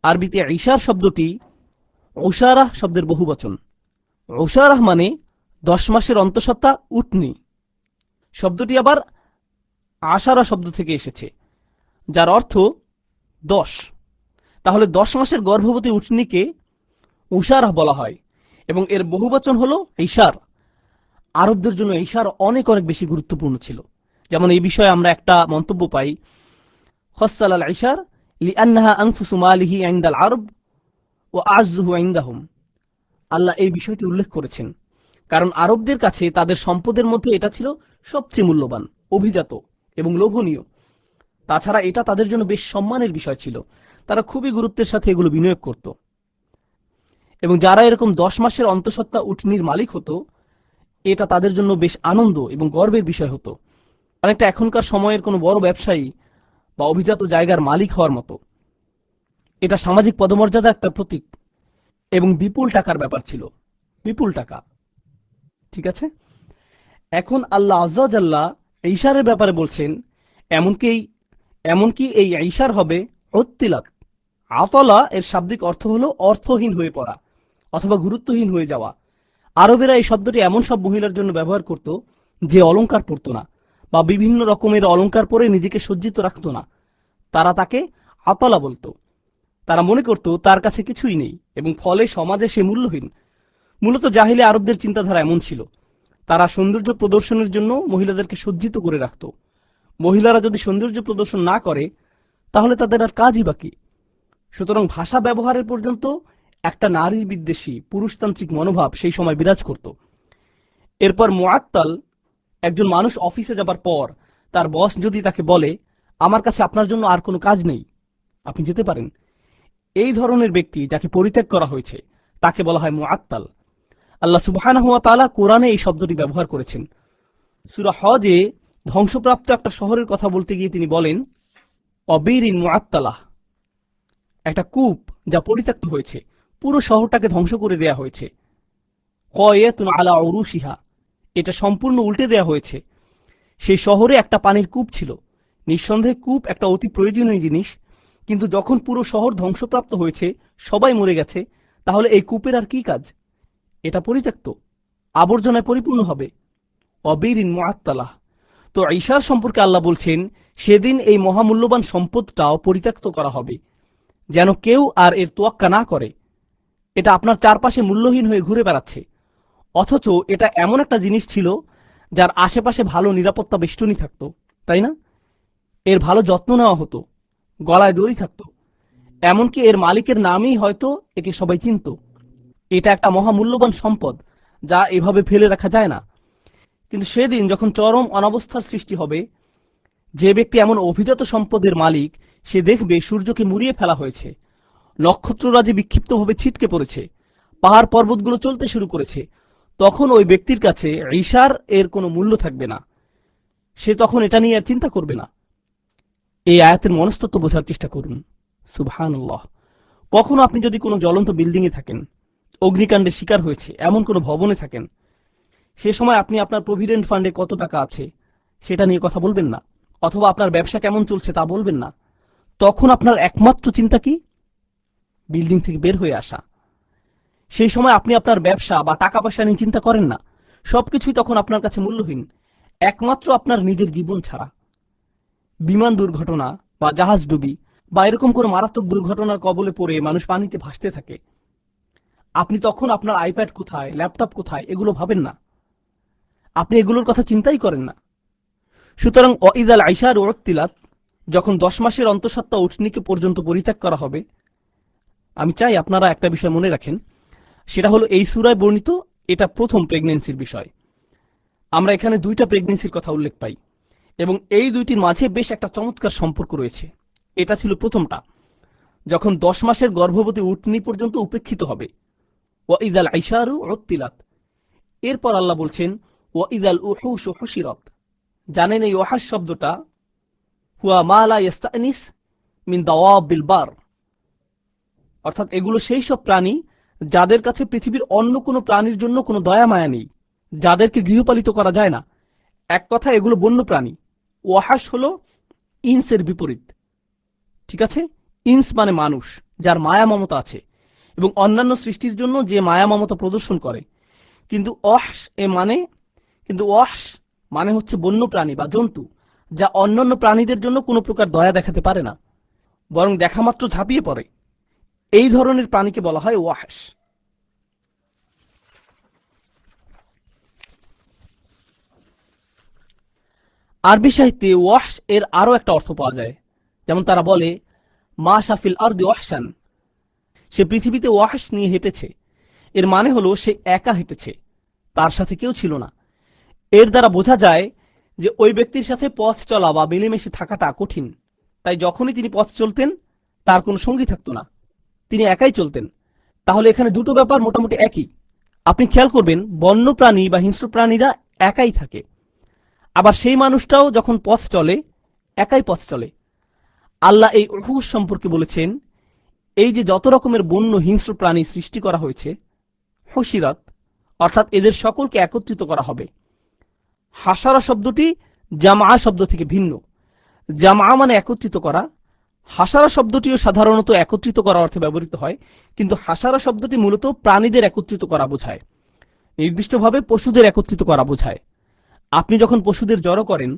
আরবিতে ঈশার শব্দটি উশারাহ শব্দের বহুবচন। উশারাহ মানে 10 মাসের অন্তঃসত্ত্বা উটনি। শব্দটি আবার আশারা শব্দ থেকে এসেছে, যার অর্থ 10। তাহলে 10 মাসের গর্ভবতী উটনিকে উশারাহ বলা হয় এবং এর বহুবচন হলো ঈশার। আরবদের জন্য ঈশার অনেক অনেক বেশি গুরুত্বপূর্ণ ছিল। যেমন এই বিষয়ে আমরা একটা মন্তব্য পাই, খসাল আল ঈশার লিআন্নাহা আনফুসু মালিহি ইনদাল আরব ওয়া আযযুহু ইনদাহুম। আল্লাহ এই বিষয়টি উল্লেখ করেছেন কারণ আরবদের কাছে তাদের সম্পদের মধ্যে এটা ছিল সবচেয়ে মূল্যবান, অভিজাত এবং লোভনীয়। তাছাড়া এটা তাদের জন্য বেশ সম্মানের বিষয় ছিল। তারা খুবই গুরুত্বের সাথে এগুলো বিনিয়োগ করত এবং যারা এরকম 10 মাসের অন্তঃসত্ত্বা উটনির মালিক হতো, এটা তাদের জন্য বেশ আনন্দ এবং গর্বের বিষয় হতো, অনেকটা এখনকার সময়ের কোনো বড় ব্যবসায়ী বা অভিজাত জায়গার মালিক হওয়ার মতো। এটা সামাজিক পদমর্যাদার একটা প্রতীক এবং বিপুল টাকার ব্যাপার ছিল, বিপুল টাকা। ঠিক আছে, এখন আল্লাহ আয্যা ওয়া জাল্লা ঈশারের ব্যাপারে বলছেন এমনকি এই ঈশার হবে উত্তিলাত। আতলা এর শাব্দিক অর্থ হলো অর্থহীন হয়ে পড়া অথবা গুরুত্বহীন হয়ে যাওয়া। আরবেরা এই শব্দটি এমন সব মহিলার জন্য ব্যবহার করত যে অলংকার পরত না বা বিভিন্ন রকমের অলংকার পরে নিজেকে সজ্জিত রাখত না। তারা তাকে আতলা বলতো। তারা মনে করত তার কাছে কিছুই নেই এবং ফলে সমাজে সে মূল্যহীন। মূলত জাহিলি আরবদের চিন্তাধারা এমন ছিল। তারা সৌন্দর্য প্রদর্শনের জন্য মহিলাদেরকে সজ্জিত করে রাখত। মহিলারা যদি সৌন্দর্য প্রদর্শন না করে তাহলে তাদের আর কাজই বাকি। সুতরাং ভাষা ব্যবহারের পর্যন্ত একটা নারী বিদ্বেষী পুরুষতান্ত্রিক মনোভাব সেই সময় বিরাজ করত। এরপর মুআত্তাল, একজন মানুষ অফিসে যাবার পর তার বস যদি তাকে বলে আমার কাছে আপনার জন্য আর কোনো কাজ নেই, আপনি যেতে পারেন, এই ধরনের ব্যক্তি যাকে পরিত্যাগ করা হয়েছে তাকে বলা হয় মুআত্তাল। আল্লাহ সুবহানাহু ওয়া তাআলা কোরআনে এই শব্দটি ব্যবহার করেছেন। সূরা হজে ধ্বংসপ্রাপ্ত একটা শহরের কথা বলতে গিয়ে তিনি বলেন অবিরিন মুআত্তালাহ, একটা কূপ যা পরিত্যক্ত হয়েছে, পুরো শহরটাকে ধ্বংস করে দেয়া হয়েছে। কয়াতুন আলা উরুশিহা, এটা সম্পূর্ণ উল্টে দেয়া হয়েছে। সেই শহরে একটা পানির কূপ ছিল। নিঃসন্দেহে কূপ একটা অতি প্রয়োজনীয় জিনিস, কিন্তু যখন পুরো শহর ধ্বংসপ্রাপ্ত হয়েছে, সবাই মরে গেছে, তাহলে এই কূপের আর কি কাজ? এটা পরিত্যক্ত, আবর্জনায় পরিপূর্ণ হবে। অবীরিন মুআত্তালাহ। তো ঈশার সম্পর্কে আল্লাহ বলছেন সেদিন এই মহামূল্যবান সম্পদটাও পরিত্যক্ত করা হবে, যেন কেউ আর এর তোয়াক্কা না করে। এটা আপনার চারপাশে মূল্যহীন হয়ে ঘুরে বেড়াচ্ছে, অথচ এটা এমন একটা জিনিস ছিল যার আশেপাশে ভালো নিরাপত্তা বেষ্টনী থাকতো, তাই না? এর ভালো যত্ন নেওয়া হতো, গলায় দড়ি থাকতো, এমনকি এর মালিকের নামই হয়তো একে সবাই চিনত। এটা একটা মহামূল্যবান সম্পদ যা এভাবে ফেলে রাখা যায় না। কিন্তু সেদিন যখন চরম অনাবস্থার সৃষ্টি হবে, যে ব্যক্তি এমন অভিজাত সম্পদের মালিক, সে দেখবে সূর্যকে মুড়িয়ে ফেলা হয়েছে, নক্ষত্ররাজি বিক্ষিপ্তভাবে ছিটকে পড়েছে, পাহাড় পর্বতগুলো চলতে শুরু করেছে। তখন ওই ব্যক্তির কাছে ঈশার এর কোনো মূল্য থাকবে না। সে তখন এটা নিয়ে আর চিন্তা করবে না। এই আয়াতের মনস্তত্ত্ব বোঝার চেষ্টা করুন। সুবহানাল্লাহ। কখনো আপনি যদি কোনো জ্বলন্ত বিল্ডিংয়ে থাকেন, অগ্নিকাণ্ডের শিকার হয়েছে এমন কোনো ভবনে থাকেন, সে সময় আপনি আপনার প্রভিডেন্ট ফান্ডে কত টাকা আছে সেটা নিয়ে কথা বলবেন না, অথবা আপনার ব্যবসা কেমন চলছে তা বলবেন না। তখন আপনার একমাত্র চিন্তা কি? বিল্ডিং থেকে বের হয়ে আসা। সেই সময় আপনি আপনার ব্যবসা বা টাকা পয়সা নিয়ে চিন্তা করেন না। সবকিছুই তখন আপনার কাছে মূল্যহীন, একমাত্র আপনার নিজের জীবন ছাড়া। বিমান দুর্ঘটনা বা জাহাজ ডুবি বা এরকম কোনো মারাত্মক দুর্ঘটনার কবলে পড়ে মানুষ পানিতে ভাসতে থাকে, আপনি তখন আপনার আইপ্যাড কোথায়, ল্যাপটপ কোথায় এগুলো ভাবেন না। আপনি এগুলোর কথা চিন্তাই করেন না। সুতরাং ওয়াইদাল আইশার উত্তিলাত, যখন 10 মাসের অন্তঃসত্ত্বা উটনীকে পর্যন্ত পরিত্যাগ করা হবে, আমি চাই আপনারা একটা বিষয় মনে রাখেন, সেটা হলো এই সূরায় বর্ণিত এটা প্রথম প্রেগন্যান্সির বিষয়। আমরা এখানে 2টা প্রেগন্যান্সির কথা উল্লেখ পাই, এবং এই দুইটির মাঝে বেশ একটা চমৎকার সম্পর্ক রয়েছে। এটা ছিল প্রথমটা, যখন 10 মাসের গর্ভবতী উটনী পর্যন্ত উপেক্ষিত হবে। ওয়াইদাল আইশারু উত্তিলাত। এরপর আল্লাহ বলছেন ওয়াইদাল উহুশু হুশিরাত। জানেন এই ওয়াহাস শব্দটা হুয়া মা লা ইস্তানিস মিন দাওয়াবিল বার, অর্থাৎ এগুলো সেই সব প্রাণী যাদের কাছে পৃথিবীর অন্য কোনো প্রাণীর জন্য কোনো দয়া মায়া নেই, যাদেরকে গৃহপালিত করা যায় না। এক কথা, এগুলো বন্য প্রাণী। ওয়াহাস হলো ইনসের বিপরীত, ঠিক আছে? ইনস মানে মানুষ, যার মায়া মমতা আছে এবং অন্যান্য সৃষ্টির জন্য যে মায়া মমতা প্রদর্শন করে। কিন্তু ওয়াহশ মানে হচ্ছে বন্য প্রাণী বা জন্তু, যা অন্যান্য প্রাণীদের জন্য কোনো প্রকার দয়া দেখাতে পারে না, বরং দেখা মাত্র ঝাঁপিয়ে পড়ে। এই ধরনের প্রাণীকে বলা হয় ওয়াহশ। আরবি সাহিত্যে ওয়াহশ এর আরো একটা অর্থ পাওয়া যায়। যেমন তারা বলে মা শাফিল আরদি ওয়াহশান, সে পৃথিবীতে ওয়াহশ নিয়ে হেঁটেছে। এর মানে হলো সে একা হেঁটেছে, তার সাথে কেউ ছিল না। এর দ্বারা বোঝা যায় যে ওই ব্যক্তির সাথে পথ চলা বা মিলেমিশে থাকাটা কঠিন। তাই যখনই তিনি পথ চলতেন, তার কোনো সঙ্গী থাকতো না, তিনি একাই চলতেন। তাহলে এখানে দুটো ব্যাপার মোটামুটি একই। আপনি খেয়াল করবেন, বন্য প্রাণী বা হিংস্র প্রাণীরা একাই থাকে, আবার সেই মানুষটাও যখন পথ চলে, একাই পথ চলে। আল্লাহ এই উহুশ সম্পর্কে বলেছেন, এই যে যত রকমের বন্য হিংস্র প্রাণী সৃষ্টি করা হয়েছে, হুশিরাত অর্থাৎ এদের সকলকে একত্রিত করা হবে। হাসারা শব্দটি জামা শব্দ থেকে ভিন্ন। জামা মানে একত্রিত করা। হাসারা শব্দটিও সাধারণত একত্রিত করা অর্থে ব্যবহৃত হয়, কিন্তু হাসারা শব্দটি মূলত প্রাণীদের একত্রিত করা বোঝায়, নির্দিষ্টভাবে পশুদের একত্রিত করা বোঝায়। আপনি যখন পশুদের জড়ো করেন,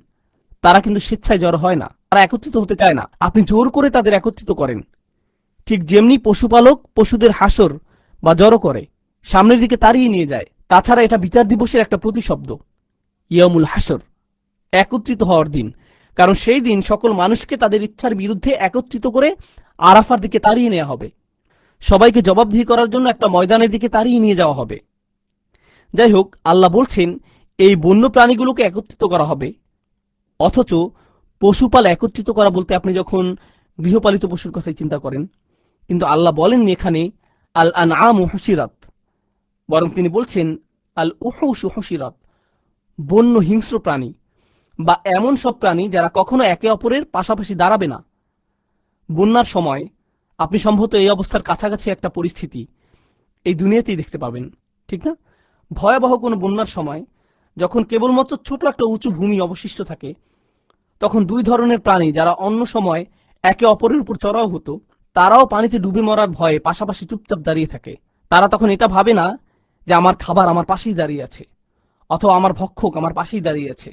তারা কিন্তু স্বেচ্ছায় জড়ো হয় না, তারা একত্রিত হতে চায় না, আপনি জোর করে তাদের একত্রিত করেন। ঠিক যেমনি পশুপালক পশুদের হাসর বা জড়ো করে সামনের দিকে তাড়িয়ে নিয়ে যায়। তাছাড়া এটা বিচার দিবসের একটা প্রতিশব্দ, ইয়ামুল হাসর, একত্রিত হওয়ার দিন। কারণ সেই দিন সকল মানুষকে তাদের ইচ্ছার বিরুদ্ধে একত্রিত করে আরাফার দিকে তাড়িয়ে নেওয়া হবে, সবাইকে জবাবদিহি করার জন্য একটা ময়দানের দিকে তাড়িয়ে নিয়ে যাওয়া হবে। যাই হোক, আল্লাহ বলছেন এই বন্য প্রাণীগুলোকে একত্রিত করা হবে। অথচ পশুপাল একত্রিত করা বলতে আপনি যখন গৃহপালিত পশুর কথাই চিন্তা করেন, কিন্তু আল্লাহ বলেননি এখানে আল আনআম হুশিরাত, বরং তিনি বলছেন আল উহুশ হুশিরাত, বন্য হিংস্র প্রাণী বা এমন সব প্রাণী যারা কখনো একে অপরের পাশাপাশি দাঁড়াবে না। বন্যার সময় আপনি সম্ভবত এই অবস্থার কাছাকাছি একটা পরিস্থিতি এই দুনিয়াতেই দেখতে পাবেন, ঠিক না? ভয়াবহ কোনো বন্যার সময় যখন কেবলমাত্র ছোট একটা উঁচু ভূমি অবশিষ্ট থাকে, তখন দুই ধরনের প্রাণী যারা অন্য সময় একে অপরের উপর চড়াও হতো, তারাও পানিতে ডুবে মরার ভয়ে পাশাপাশি চুপচাপ দাঁড়িয়ে থাকে, তারা তখন এটা ভাবে না যে আমার খাবার আমার পাশেই দাঁড়িয়ে আছে, অথবা আমার ভক্ষক আমার পাশেই দাঁড়িয়ে আছে।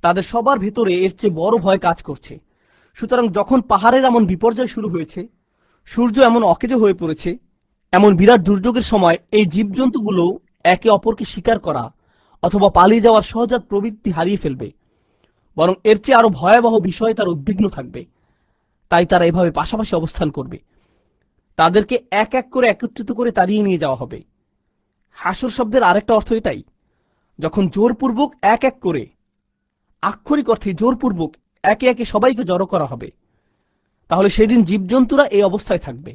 তাদের সবার ভেতরে এর চেয়ে বড় ভয় কাজ করছে। সুতরাং যখন পাহাড়ের এমন বিপর্যয় শুরু হয়েছে, সূর্য এমন অকেজো হয়ে পড়েছে, এমন বিরাট দুর্যোগের সময় এই জীবজন্তুগুলো একে অপরকে শিকার করা অথবা পালিয়ে যাওয়ার সহজাত প্রবৃত্তি হারিয়ে ফেলবে, বরং এর চেয়ে আরো ভয়াবহ বিষয়ে তার উদ্বিগ্ন থাকবে। তাই তারা এভাবে পাশাপাশি অবস্থান করবে। তাদেরকে এক এক করে একত্রিত করে তাড়িয়ে নিয়ে যাওয়া হবে। হাসর শব্দের আরেকটা অর্থ এটাই, যখন জোরপূর্বক এক এক করে, আক্ষরিক অর্থে জোরপূর্বক একে একে সবাইকে জড়ো করা হবে, তাহলে সেদিন জীবজন্তুরা এই অবস্থায় থাকবে।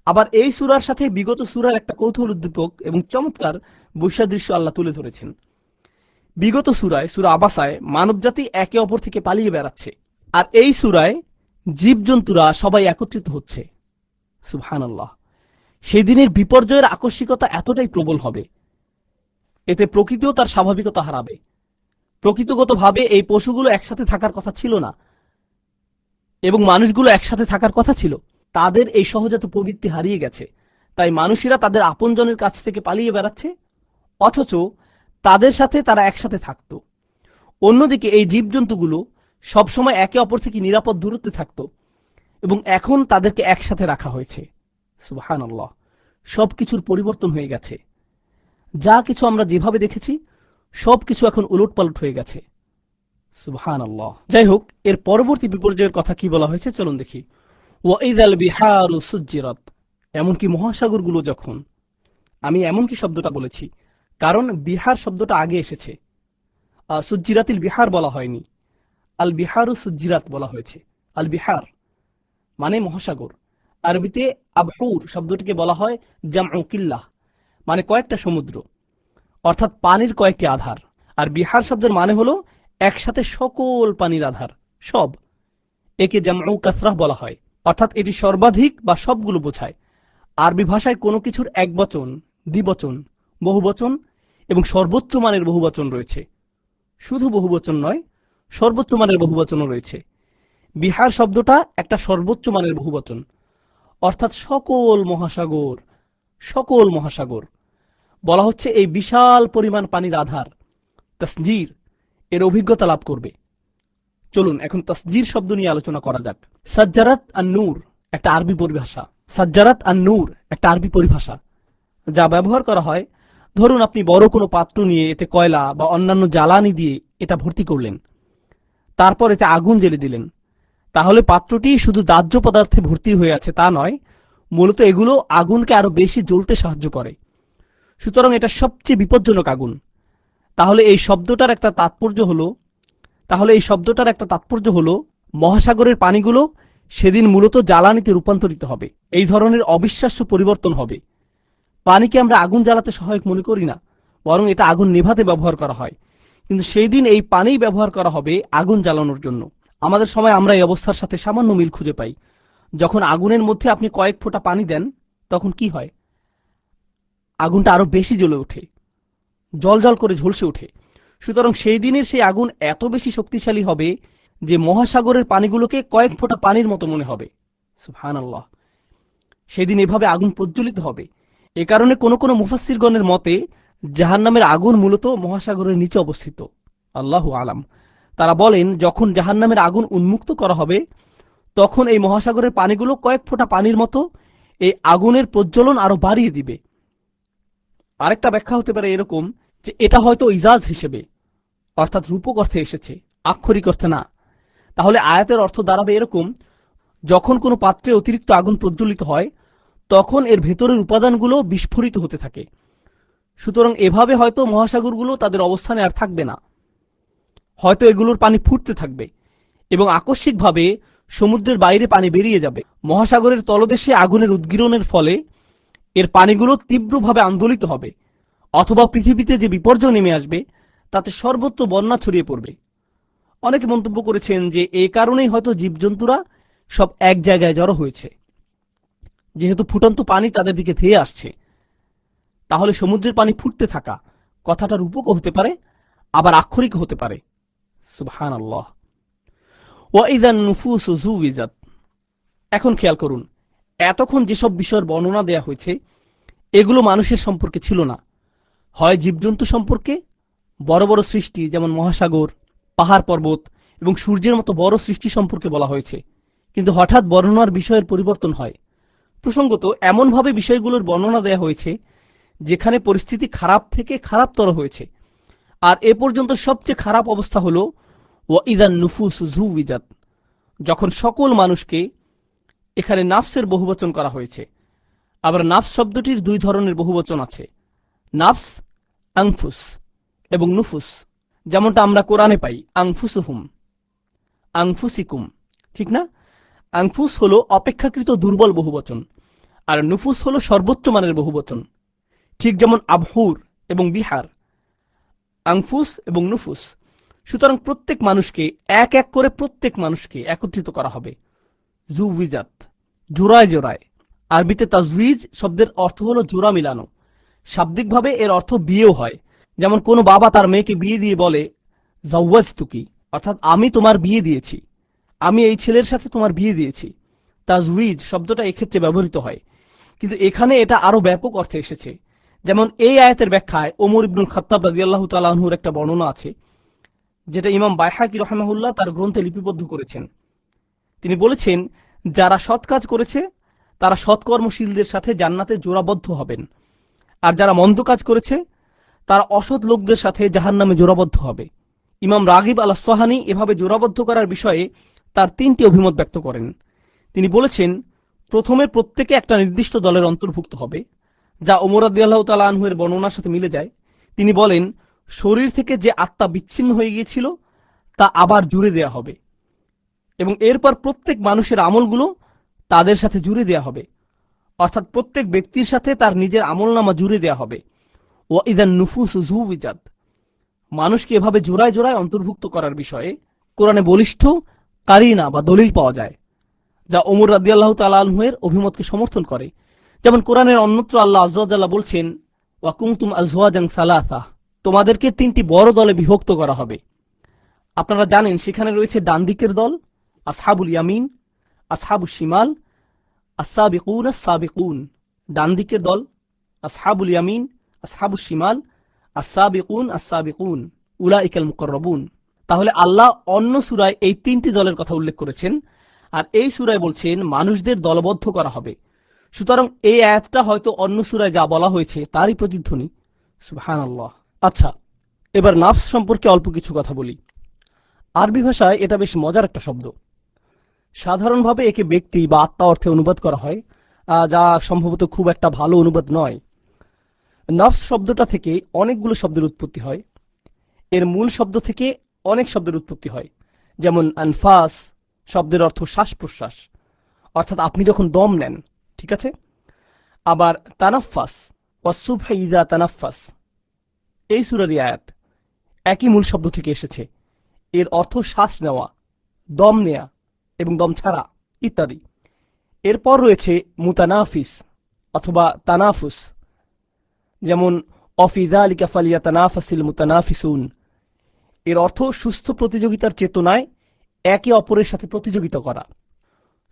আবার এই সূরার সাথে বিগত সূরার একটা কৌতূহল উদ্দীপক এবং চমৎকার বৈসাদৃশ্য আল্লাহ তুলে ধরেছেন। বিগত সূরায়, সূরা আবাসায়, মানবজাতি একে অপর থেকে পালিয়ে বেড়াচ্ছে, আর এই সূরায় জীবজন্তুরা সবাই একত্রিত হচ্ছে। সুবহানাল্লাহ। সেই দিনের বিপর্যয়ের আকস্মিকতা এতটাই প্রবল হবে, এতে প্রকৃতিও তার স্বাভাবিকতা হারাবে। প্রকৃতিগতভাবে এই পশুগুলো একসাথে থাকার কথা ছিল না, এবং মানুষগুলো একসাথে থাকার কথা ছিল। তাদের এই সহজাত প্রবৃত্তি হারিয়ে গেছে, তাই মানুষেরা তাদের আপনজনের কাছ থেকে পালিয়ে বেড়াচ্ছে, অথচ তাদের সাথে তারা একসাথে থাকতো। অন্যদিকে এই জীবজন্তুগুলো সবসময় একে অপর থেকে নিরাপদ দূরত্বে থাকতো, এবং এখন তাদেরকে একসাথে রাখা হয়েছে। সুবহানাল্লাহ। সবকিছুর পরিবর্তন হয়ে গেছে। যা কিছু আমরা যেভাবে দেখেছি সবকিছু এখন উলটপালট হয়ে গেছে। সুবহানাল্লাহ। যাই হোক, এর পরবর্তী বিপর্যয়ের কথা কি বলা হয়েছে চলুন দেখি। ওয়াইদাল বিহারু সুজ্জিরাত, এমনকি মহাসাগরগুলো যখন, আমি এমনকি শব্দটা বলেছি কারণ বিহার শব্দটা আগে এসেছে, সুজ্জিরাতিল বিহার বলা হয়নি, আল বিহারু সুজ্জিরাত বলা হয়েছে। আল বিহার মানে মহাসাগর। আরবিতে আবহুর শব্দটিকে বলা হয় জামউ কিল্লাহ, মানে কয়েকটা সমুদ্র, অর্থাৎ পানির কয়েকটি আধার। আর বিহার শব্দের মানে হলো একসাথে সকল পানির আধার, সব। একে জামউ কাসরাহ বলা হয়, অর্থাৎ এটি সর্বাধিক বা সবগুলো বোঝায়। আরবি ভাষায় কোনো কিছুর একবচন, দ্বিবচন, বহুবচন এবং সর্বোচ্চ মানের বহুবচন রয়েছে। শুধু বহুবচন নয়, সর্বোচ্চ মানের বহুবচনও রয়েছে। বিহার শব্দটা একটা সর্বোচ্চ মানের বহুবচন, অর্থাৎ সকল মহাসাগর। সকল মহাসাগর বলা হচ্ছে এই বিশাল পরিমাণ পানির আধার তাসজির এর অভিজ্ঞতা লাভ করবে। চলুন এখন তাসজির শব্দ নিয়ে আলোচনা করা যাক। সাজ্জারাত আন-নূর একটা আরবি পরিভাষা। সাজ্জারাত আন-নূর একটা আরবি পরিভাষা যা ব্যবহার করা হয়, ধরুন আপনি বড় কোনো পাত্র নিয়ে এতে কয়লা বা অন্যান্য জ্বালানি দিয়ে এটা ভর্তি করলেন, তারপর এতে আগুন জ্বেলে দিলেন। তাহলে পাত্রটি শুধু দাহ্য পদার্থে ভর্তি হয়ে আছে তা নয়, মূলত এগুলো আগুনকে আরো বেশি জ্বলতে সাহায্য করে। সুতরাং এটা সবচেয়ে বিপজ্জনক আগুন। তাহলে এই শব্দটার একটা তাৎপর্য হলো মহাসাগরের পানিগুলো সেদিন মূলত জ্বালানিতে রূপান্তরিত হবে। এই ধরনের অবিশ্বাস্য পরিবর্তন হবে। পানিকে আমরা আগুন জ্বালাতে সহায়ক মনে করি না, বরং এটা আগুন নেভাতে ব্যবহার করা হয়, কিন্তু সেই দিন এই পানিই ব্যবহার করা হবে আগুন জ্বালানোর জন্য। আমাদের সময় আমরা এই অবস্থার সাথে সামান্য মিল খুঁজে পাই। যখন আগুনের মধ্যে আপনি কয়েক ফোঁটা পানি দেন, তখন কি হয়? আগুনটা আরো বেশি জ্বলে ওঠে, জল করে ঝলসে ওঠে। সুতরাং সেই দিনের সেই আগুন এত বেশি শক্তিশালী হবে যে মহাসাগরের পানিগুলোকে কয়েক ফোঁটা পানির মতো মনে হবে। সুবহানাল্লাহ। সেদিন এভাবে আগুন প্রজ্বলিত হবে। এ কারণে কোনো মুফাসসিরগণের মতে জাহান্নামের আগুন মূলত মহাসাগরের নিচে অবস্থিত। আল্লাহু আলাম। তারা বলেন যখন জাহান্নামের আগুন উন্মুক্ত করা হবে, তখন এই মহাসাগরের পানিগুলো কয়েক ফোঁটা পানির মতো এই আগুনের প্রজ্বলন আরো বাড়িয়ে দিবে। আরেকটা ব্যাখ্যা হতে পারে এরকম যে এটা হয়তো ইজাজ হিসেবে, অর্থাৎ রূপক অর্থে এসেছে, আক্ষরিক অর্থে না। তাহলে আয়াতের অর্থ দাঁড়াবে এরকম, যখন কোনো পাত্রে অতিরিক্ত আগুন প্রজ্বলিত হয়, তখন এর ভেতরের উপাদানগুলো বিস্ফোরিত হতে থাকে। সুতরাং এভাবে হয়তো মহাসাগরগুলো তাদের অবস্থানে আর থাকবে না, হয়তো এগুলোর পানি ফুটতে থাকবে এবং আকস্মিকভাবে সমুদ্রের বাইরে পানি বেরিয়ে যাবে। মহাসাগরের তলদেশে আগুনের উদ্গীরণের ফলে এর পানিগুলো তীব্রভাবে আন্দোলিত হবে, অথবা পৃথিবীতে যে বিপর্যয় নেমে আসবে তাতে সর্বত্র বন্যা ছড়িয়ে পড়বে। অনেকে মন্তব্য করেছেন যে এই কারণেই হয়তো জীবজন্তুরা সব এক জায়গায় জড়ো হয়েছে, যেহেতু ফুটন্ত পানি তাদের দিকে ধেয়ে আসছে। তাহলে সমুদ্রের পানি ফুটতে থাকা কথাটা রূপকও হতে পারে, আবার আক্ষরিক হতে পারে। সুবহানাল্লাহ। ওয়াইদান নুফুসু যুওয়িজাত। এখন খেয়াল করুন, এতক্ষণ যেসব বিষয়ের বর্ণনা দেয়া হয়েছে এগুলো মানুষের সম্পর্কে ছিল না, হয় জীবজন্তু সম্পর্কে, বড় বড় সৃষ্টি যেমন মহাসাগর, পাহাড় পর্বত এবং সূর্যের মতো বড় সৃষ্টি সম্পর্কে বলা হয়েছে। কিন্তু হঠাৎ বর্ণনার বিষয়ের পরিবর্তন হয়। প্রসঙ্গত এমনভাবে বিষয়গুলোর বর্ণনা দেয়া হয়েছে যেখানে পরিস্থিতি খারাপ থেকে খারাপতর হয়েছে। আর এ পর্যন্ত সবচেয়ে খারাপ অবস্থা হলো ওয়াইদান নুফুস জুউইজাত, যখন সকল মানুষকে, এখানে নাফসের বহুবচন করা হয়েছে। আবার নাফস শব্দটির দুই ধরনের বহুবচন আছে, নাফস আংফুস এবং নুফুস, যেমনটা আমরা কোরআনে পাই আংফুসুহুম, আংফুসিকুম, ঠিক না? আংফুস হলো অপেক্ষাকৃত দুর্বল বহুবচন, আর নুফুস হলো সর্বোচ্চ মানের বহুবচন। ঠিক যেমন আবহুর এবং বিহার, আংফুস এবং নুফুস। সুতরাং প্রত্যেক মানুষকে এক এক করে প্রত্যেক মানুষকে একত্রিত করা হবে জুউইজাত, জোড়ায় জোড়ায়। আরবিতে তাজউইজ শব্দের অর্থ হলো জোড়া মিলানো। শাব্দিকভাবে এর অর্থ বিয়েও হয়। যেমন কোনো বাবা তার মেয়েকে বিয়ে দিয়ে বলে জাওয়াজতুকি, অর্থাৎ আমি তোমার বিয়ে দিয়েছি, আমি এই ছেলের সাথে তোমার বিয়ে দিয়েছি। তাজউইজ শব্দটা এক্ষেত্রে ব্যবহৃত হয়, কিন্তু এখানে এটা আরো ব্যাপক অর্থে এসেছে। যেমন এই আয়াতের ব্যাখ্যায় ওমর ইবনুল খাত্তাব রাদিয়াল্লাহু তাআলা আনহুর একটা বর্ণনা আছে, যেটা ইমাম বাইহাকি রাহিমাহুল্লাহ তার গ্রন্থে লিপিবদ্ধ করেছেন। তিনি বলেছেন, যারা সৎ কাজ করেছে তারা সৎকর্মশীলদের সাথে জান্নাতে জোড়াবদ্ধ হবেন, আর যারা মন্দ কাজ করেছে তারা অসৎ লোকদের সাথে জাহান্নামে জোড়াবদ্ধ হবে। ইমাম রাগিব আল আসফাহানি এভাবে জোড়াবদ্ধ করার বিষয়ে তার 3টি অভিমত ব্যক্ত করেন। তিনি বলেছেন, প্রথমে প্রত্যেকে একটা নির্দিষ্ট দলের অন্তর্ভুক্ত হবে, যা ওমর রাদিয়াল্লাহু তাআলা আনহুর বর্ণনার সাথে মিলে যায়। তিনি বলেন, শরীর থেকে যে আত্মা বিচ্ছিন্ন হয়ে গিয়েছিল তা আবার জুড়ে দেয়া হবে, এবং এরপর প্রত্যেক মানুষের আমলগুলো তাদের সাথে জুড়ে দেয়া হবে, অর্থাৎ প্রত্যেক ব্যক্তির সাথে তার নিজের আমলনামা জুড়ে দেয়া হবে। ওয়াইদান নুফুস জুউইজাত, মানুষকে এভাবে জোড়ায় জোড়ায় অন্তর্ভুক্ত করার বিষয়ে কোরআনে বলিষ্ঠ কারিনা বা দলিল পাওয়া যায়, যা ওমর রাদিয়াল্লাহু তাআলা আনহুর অভিমতকে সমর্থন করে। যেমন কোরআনের অন্যত্র আল্লাহ আযজা ওয়া জাল্লা বলছেন, ওয়া কুনতুম আজওয়াজান সালাসা, তোমাদেরকে 3টি বড় দলে বিভক্ত করা হবে। আপনারা জানেন সেখানে রয়েছে ডান দিকের দল আসহাবুল ইয়ামিন, আসহাবুশ শিমাল, আস-সাবিকুন আস-সাবিকুন। ডান দিকের দল আসহাবুল ইয়ামিন, আসহাবুশ শিমাল, আস-সাবিকুন আস-সাবিকুন, উলাইকাল মুকাররাবুন। তাহলে আল্লাহ অন্য সূরায় এই 3টি দলের কথা উল্লেখ করেছেন, আর এই সূরায় বলছেন মানুষদের দলবদ্ধ করা হবে। সুতরাং এই আয়াতটা হয়তো অন্য সূরায় যা বলা হয়েছে তারই প্রতিধ্বনি। সুবহানাল্লাহ। আচ্ছা, এবার নাফস সম্পর্কে অল্প কিছু কথা বলি। আরবি ভাষায় এটা বেশ মজার একটা শব্দ। সাধারণভাবে একে ব্যক্তি বা আত্মা অর্থে অনুবাদ করা হয়, যা সম্ভবত খুব একটা ভালো অনুবাদ নয়। নফস শব্দটা থেকে অনেকগুলো শব্দের উৎপত্তি হয়। এর মূল শব্দ থেকে অনেক শব্দের উৎপত্তি হয়। যেমন আনফাস শব্দের অর্থ শ্বাস প্রশ্বাস, অর্থাৎ আপনি যখন দম নেন, ঠিক আছে? আবার তানাফাস ওয়াসুবহি ইযা তানাফাস, এই সূরার আয়াত একই মূল শব্দ থেকে এসেছে। এর অর্থ শ্বাস নেওয়া, দম নেয়া এবং দম ছাড়া ইত্যাদি। এরপর রয়েছে মুতানাফিস অথবা তানাফুস, যেমন অফি যালিকা ফালিয়াতানাফাসিল মুতানাফিসুন। এর অর্থ সুস্থ প্রতিযোগিতার চেতনায় একে অপরের সাথে প্রতিযোগিতা করা।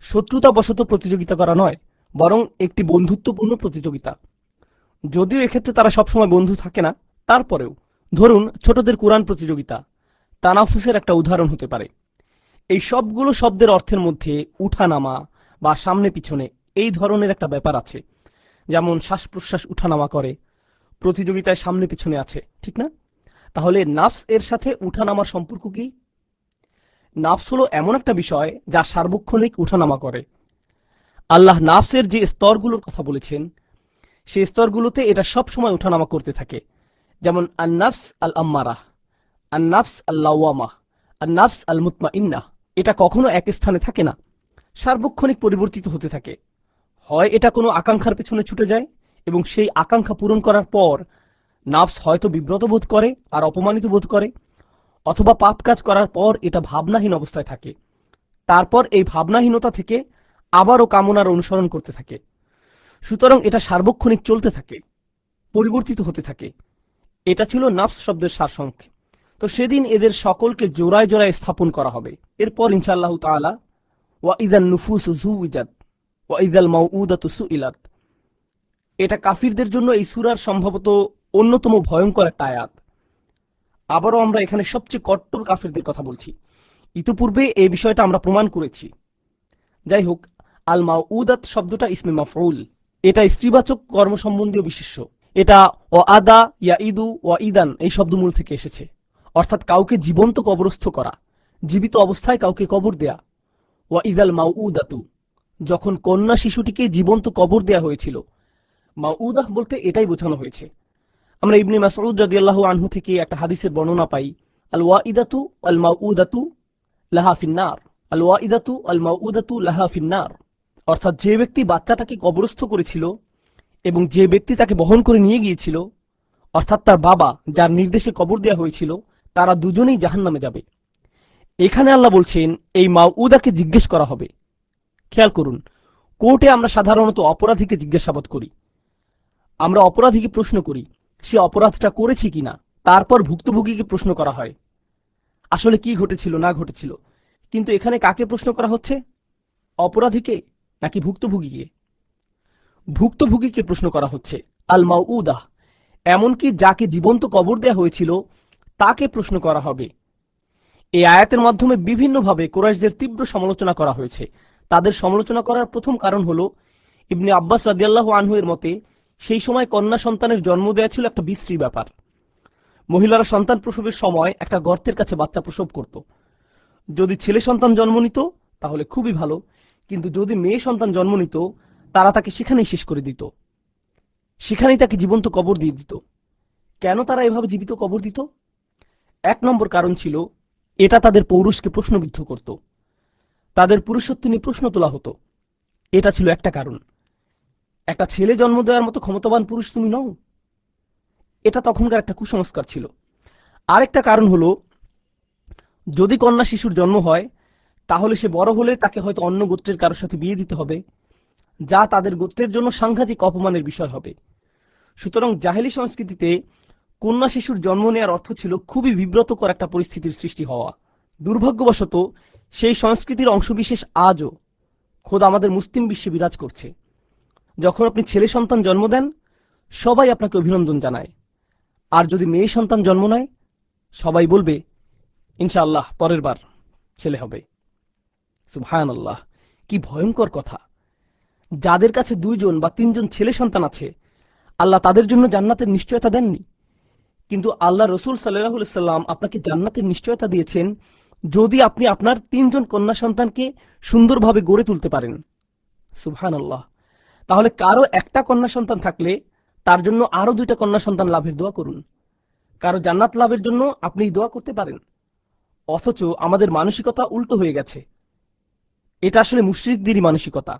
শত্রুতাবশত প্রতিযোগিতা করা নয়, বরং একটি বন্ধুত্বপূর্ণ প্রতিযোগিতা। যদিও এক্ষেত্রে তারা সবসময় বন্ধু থাকে না, তারপরেও ধরুন ছোটদের কোরআন প্রতিযোগিতা তানাফুসের একটা উদাহরণ হতে পারে। এই সবগুলো শব্দের অর্থের মধ্যে উঠানামা বা সামনে পিছনে এই ধরনের একটা ব্যাপার আছে। যেমন শ্বাস প্রশ্বাস উঠানামা করে, প্রতিযোগিতায় সামনে পিছনে আছে, ঠিক না? তাহলে নাফস এর সাথে উঠানামার সম্পর্ক কি? নাফস হলো এমন একটা বিষয় যা সার্বক্ষণিক উঠানামা করে। আল্লাহ নাফসের যে স্তরগুলোর কথা বলেছেন, সেই স্তরগুলোতে এটা সব সময় উঠানামা করতে থাকে। যেমন আন-নাফস আল-আম্মারাহ, আন-নাফস আল-লাওয়ামাহ, আন-নাফস আল-মুতমাইন্নাহ। এটা কখনো এক স্থানে থাকে না, সার্বক্ষণিক পরিবর্তিত হতে থাকে। হয় এটা কোনো আকাঙ্ক্ষার পেছনে ছুটে যায় এবং সেই আকাঙ্ক্ষা পূরণ করার পর নাফস হয়তো বিব্রত বোধ করে আর অপমানিত বোধ করে, অথবা পাপ কাজ করার পর এটা ভাবনাহীন অবস্থায় থাকে। তারপর এই ভাবনাহীনতা থেকে আবারও কামনার অনুসরণ করতে থাকে। সুতরাং এটা সার্বক্ষণিক চলতে থাকে, পরিবর্তিত হতে থাকে। এটা ছিল নাফস শব্দের সারসংক্ষেপ। তো সেদিন এদের সকলকে জোড়ায় জোড়ায় স্থাপন করা হবে। এরপর ইনশাআল্লাহু তাআলা ওয়া ইযান নুফুসু জুউইজাত ওয়া ইযাল মাউউদাতু সুইলাত, এটা কাফিরদের জন্য এই সূরার সম্ভবত অন্যতম ভয়ঙ্কর একটা আয়াত। আবারও আমরা এখানে সবচেয়ে কট্টর কাফিরদের কথা বলছি। ইতিপূর্বে এই বিষয়টা আমরা প্রমাণ করেছি। যাই হোক, আল মাউদাত শব্দটা ইসমে মাফউল, এটা স্ত্রীবাচক কর্ম সম্বন্ধীয় বিশেষ্য। এটা আদা ইয়া ইদু ইদান এই শব্দমূল থেকে এসেছে, অর্থাৎ কাউকে জীবন্ত কবরস্থ করা, জীবিত অবস্থায় কাউকে কবর দেয়া। ইদাল মাউদাতু, যখন কন্যা শিশুটিকে জীবন্ত কবর দেয়া হয়েছিল। মাউদাহ বলতে এটাই বোঝানো হয়েছে। আমরা ইবনে মাসউদ রাদিয়াল্লাহু আনহু থেকে একটা হাদিসের বর্ণনা পাই, আল ওয়াইদাতু আল মাউদাতু লাহা ফিন্নার, আল ওয়াইদাতু আল মাউদাতু লাহা ফিন্নার, অর্থাৎ যে ব্যক্তি বাচ্চাটাকে কবরস্থ করেছিল এবং যে ব্যক্তি তাকে বহন করে নিয়ে গিয়েছিল, অর্থাৎ তার বাবা যার নির্দেশে কবর দেওয়া হয়েছিল, তারা দুজনেই জাহান্নামে যাবে। এখানে আল্লাহ বলছেন এই মাউদাকে জিজ্ঞেস করা হবে। খেয়াল করুন, কোর্টে আমরা সাধারণত অপরাধীকে জিজ্ঞাসাবাদ করি। আমরা অপরাধীকে প্রশ্ন করি সে অপরাধটা করেছে কিনা, তারপর ভুক্তভোগীকে প্রশ্ন করা হয় আসলে কি ঘটেছিল না ঘটেছিল। কিন্তু এখানে কাকে প্রশ্ন করা হচ্ছে? অপরাধীকে নাকি ভুক্তভোগীকে? ভুক্তভোগীকে প্রশ্ন করা হচ্ছে। আল মাউদাহ, এমনকি যাকে জীবন্ত কবর দেয়া হয়েছিল তাকে প্রশ্ন করা হবে। এই আয়াতের মাধ্যমে বিভিন্নভাবে কুরাইশদের তীব্র সমালোচনা করা হয়েছে। তাদের সমালোচনা করার প্রথম কারণ হলো, ইবনে আব্বাস রাদিয়াল্লাহু আনহু এর মতে সেই সময় কন্যা সন্তানের জন্ম দেওয়া ছিল একটা বিশ্রী ব্যাপার। মহিলারা সন্তান প্রসবের সময় একটা গর্তের কাছে বাচ্চা প্রসব করত। যদি ছেলে সন্তান জন্ম নিত তাহলে খুবই ভালো, কিন্তু যদি মেয়ে সন্তান জন্ম নিত তারা তাকে সেখানেই শেষ করে দিত, সেখানেই তাকে জীবন্ত কবর দিয়ে দিত। কেন তারা এভাবে জীবিত কবর দিত? এক নম্বর কারণ ছিল এটা তাদের পৌরুষকে প্রশ্নবিদ্ধ করত, তাদের পুরুষত্ব নিয়ে প্রশ্ন তোলা হতো। এটা ছিল একটা কারণ। একটা ছেলে জন্ম দেওয়ার মতো ক্ষমতাবান পুরুষ তুমি নও, এটা তখনকার একটা কুসংস্কার ছিল। আরেকটা কারণ হলো, যদি কন্যা শিশুর জন্ম হয় তাহলে সে বড় হলে তাকে হয়তো অন্য গোত্রের কারোর সাথে বিয়ে দিতে হবে, যা তাদের গোত্রের জন্য সাংঘাতিক অপমানের বিষয় হবে। সুতরাং জাহেলি সংস্কৃতিতে কন্যা শিশুর জন্ম নেওয়ার অর্থ ছিল খুবই বিব্রতকর একটা পরিস্থিতির সৃষ্টি হওয়া। দুর্ভাগ্যবশত সেই সংস্কৃতির অংশবিশেষ আজও খোদ আমাদের মুসলিম বিশ্বে বিরাজ করছে। যখন আপনি ছেলে সন্তান জন্ম দেন সবাই আপনাকে অভিনন্দন জানায়, আর যদি মেয়ে সন্তান জন্ম নেয় সবাই বলবে ইনশাআল্লাহ পরের বার ছেলে হবে। সুবহানাল্লাহ, কি ভয়ঙ্কর কথা! যাদের কাছে 2জন বা 3জন ছেলে সন্তান আছে আল্লাহ তাদের জন্য জান্নাতের নিশ্চয়তা দেননি, কিন্তু আল্লাহ রসুল সাল্লাল্লাহু আলাইহি সাল্লাম আপনাকে জান্নাতের নিশ্চয়তা দিয়েছেন যদি আপনি আপনার 3জন কন্যা সন্তানকে সুন্দরভাবে গড়ে তুলতে পারেন। সুবহানাল্লাহ, তাহলে কারো একটা কন্যা সন্তান থাকলে তার জন্য আরো 2টা কন্যা সন্তান লাভের দোয়া করুন। কারো জান্নাত লাভের জন্য আপনি দোয়া করতে পারেন। অথচ আমাদের মানসিকতা উল্টো হয়ে গেছে। এটা আসলে মুশরিকদেরই মানসিকতা।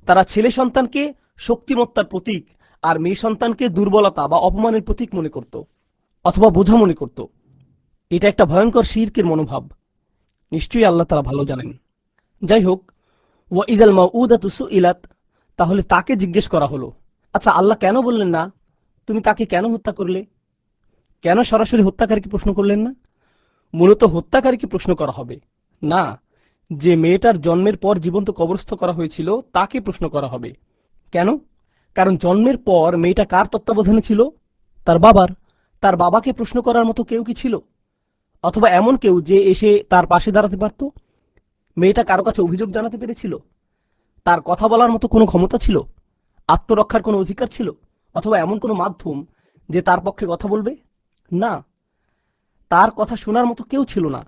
তারা ছেলে সন্তানকে শক্তিমত্তার প্রতীক আর মেয়ে সন্তানকে দুর্বলতা বা অপমানের প্রতীক মনে করত, অথবা বোঝা মনে করত। এটা একটা ভয়ঙ্কর শিরকের মনোভাব, নিশ্চয়ই আল্লাহ তাআলা ভালো জানেন। যাই হোক, ওয়া ইদাল মাউদাতু সুইলাত, তাহলে তাকে জিজ্ঞেস করা হলো। আচ্ছা, আল্লাহ কেন বললেন না তুমি তাকে কেন হত্যা করলে? কেন সরাসরি হত্যাকারীকে প্রশ্ন করলেন না? মূলত হত্যাকারীকে প্রশ্ন করা হবে না, যে মেয়েটার জন্মের পর জীবন্ত কবরস্থ করা হয়েছিল তাকে প্রশ্ন করা হবে। কেন? কারণ জন্মের পর মেয়েটা কার তত্ত্বাবধানে ছিল? তার বাবার। তার বাবাকে প্রশ্ন করার মতো কেউ কি ছিল? অথবা এমন কেউ যে এসে তার পাশে দাঁড়াতে পারত? মেয়েটা কারো কাছে অভিযোগ জানাতে পেরেছিল? তার কথা বলার মতো কোনো ক্ষমতা ছিল? আত্মরক্ষার কোনো অধিকার ছিল? অথবা এমন কোনো মাধ্যম যে তার পক্ষে কথা বলবে? না, তার কথা শোনার মতো কেউ ছিল না,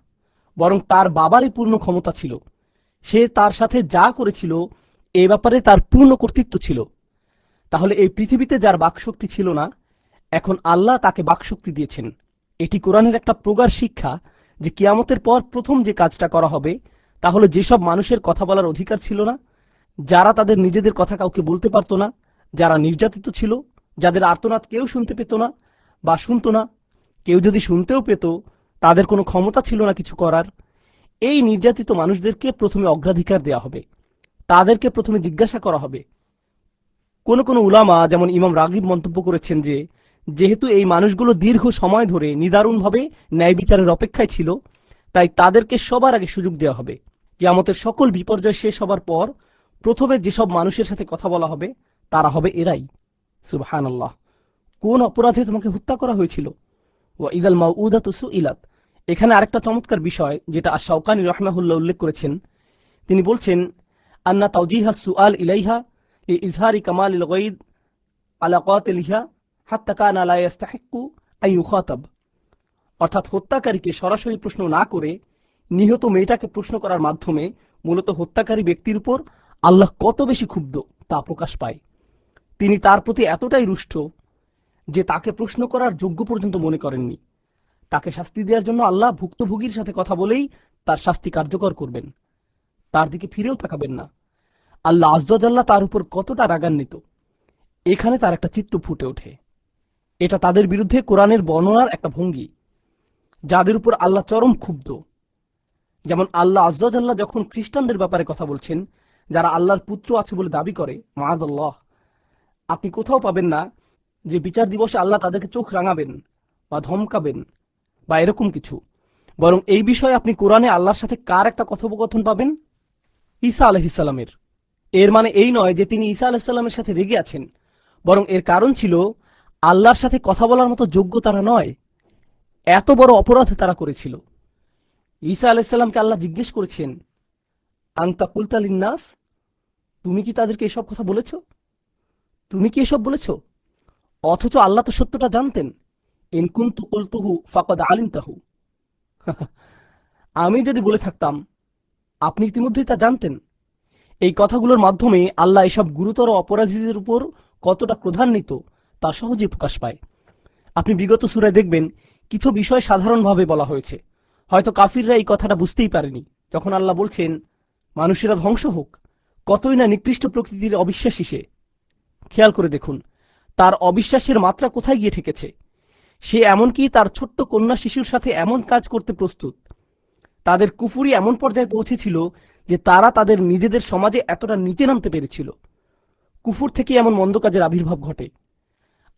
বরং তার বাবারই পূর্ণ ক্ষমতা ছিল। সে তার সাথে যা করেছিল এ ব্যাপারে তার পূর্ণ কর্তৃত্ব ছিল। তাহলে এই পৃথিবীতে যার বাকশক্তি ছিল না, এখন আল্লাহ তাকে বাকশক্তি দিয়েছেন। এটি কোরআনের একটা প্রগাঢ় শিক্ষা যে কিয়ামতের পর প্রথম যে কাজটা করা হবে তা হলো যেসব মানুষের কথা বলার অধিকার ছিল না, যারা তাদের নিজেদের কথা কাউকে বলতে পারত না, যারা নির্যাতিত ছিল, যাদের আর্তনাদ কেউ শুনতে পেত না বা শুনতো না, কেউ যদি শুনতেও পেত তাদের কোনো ক্ষমতা ছিল না কিছু করার, এই নির্যাতিত মানুষদেরকে প্রথমে অগ্রাধিকার দেওয়া হবে। তাদেরকে প্রথমে জিজ্ঞাসা করা হবে। কোন কোন উলামা যেমন ইমাম রাগিব মন্তব্য করেছেন যে যেহেতু এই মানুষগুলো দীর্ঘ সময় ধরে নিদারুণভাবে ন্যায় বিচারের অপেক্ষায় ছিল, তাই তাদেরকে সবার আগে সুযোগ দেওয়া হবে। কিয়ামতের সকল বিপর্যয় শেষ হবার পর প্রথমে যেসব মানুষের সাথে কথা বলা হবে তারা হবে এরাই। সুবহানাল্লাহ। কোন অপরাধে তোমাকে হত্যা করা হয়েছিল? ওয়া ইদাল মাউউদাতু সুইলাত। এখানে আরেকটা চমৎকার বিষয় যেটা আশ-শাওকানী রাহমাহুল্লাহ উল্লেখ করেছেন, তিনি বলছেন আন্না তাওজিহাস সুআল ইলাইহা লিইজহারি কামালিল গায়দ আলা কাতিলিহা হাত্তা কানা লা ইস্তাহিক্কু আন ইউখাতাব। অর্থাৎ হত্যাকারীকে সরাসরি প্রশ্ন না করে নিহত মেয়েটাকে প্রশ্ন করার মাধ্যমে মূলত হত্যাকারী ব্যক্তির উপর আল্লাহ কত বেশি ক্ষুব্ধ তা প্রকাশ পায়। তিনি তার প্রতি এতটাই রুষ্ট যে তাকে প্রশ্ন করার যোগ্য পর্যন্ত মনে করেননি। তাকে শাস্তি দেওয়ার জন্য আল্লাহ ভুক্তভোগীর সাথে কথা বলেই তার শাস্তি কার্যকর করবেন, তার দিকে ফিরেও তাকাবেন না। আল্লাহ আজ্জাল্লাহ তার উপর কতটা রাগান্বিত, এখানে তার একটা চিত্র ফুটে ওঠে। এটা তাদের বিরুদ্ধে কোরআনের বর্ণনার একটা ভঙ্গি, যাদের উপর আল্লাহ চরম ক্ষুব্ধ। যেমন আল্লাহ আজ্জাল্লাহ যখন খ্রিস্টানদের ব্যাপারে কথা বলছেন, যারা আল্লাহর পুত্র আছে বলে দাবি করে, মাআযাল্লাহ, আপনি কোথাও পাবেন না যে বিচার দিবসে আল্লাহ তাদেরকে চোখ রাঙাবেন বা ধমকাবেন বা এরকম কিছু। বরং এই বিষয়ে আপনি কোরআনে আল্লাহর সাথে কার একটা কথোপকথন পাবেন? ঈসা আলাইহিসসালামের। এর মানে এই নয় যে তিনি ঈসা আলাইহিসসালামের সাথে রেগে আছেন, বরং এর কারণ ছিল আল্লাহর সাথে কথা বলার মতো যোগ্য তারা নয়। এত বড় অপরাধ তারা করেছিল। ঈসা আলাইহিসসালামকে আল্লাহ জিজ্ঞেস করেছেন, আনতা কুলতা লিন্নাস, তুমি কি তাদেরকে এসব কথা বলেছ? তুমি কি এসব বলেছ? অথচ আল্লাহ তো সত্যটা জানতেন। ইন কুনতু কুলতুহু ফাকাদ আলিমতাহু। আমি যদি বলে থাকতাম, আপনি ইতিমধ্যেই তা জানতেন। এই কথাগুলোর মাধ্যমে আল্লাহ এসব গুরুতর অপরাধীদের উপর কতটা ক্রোধান্বিত তা সহজেই প্রকাশ পায়। আপনি বিগত সূরায় দেখবেন কিছু বিষয় সাধারণভাবে বলা হয়েছে, হয়তো কাফিররা এই কথাটা বুঝতেই পারেনি। যখন আল্লাহ বলছেন মানুষেরা ধ্বংস হোক, কতই না নিকৃষ্ট প্রকৃতির অবিশ্বাসী সে। খেয়াল করে দেখুন তার অবিশ্বাসের মাত্রা কোথায় গিয়ে ঠেকেছে। সে এমনকি তার ছোট্ট কন্যা শিশুর সাথে এমন কাজ করতে প্রস্তুত। তাদের কুফুরি এমন পর্যায়ে পৌঁছেছিল যে তারা তাদের নিজেদের সমাজে এতটা নিচে নামতে পেরেছিল। কুফুর থেকে এমন মন্দ কাজের আবির্ভাব ঘটে।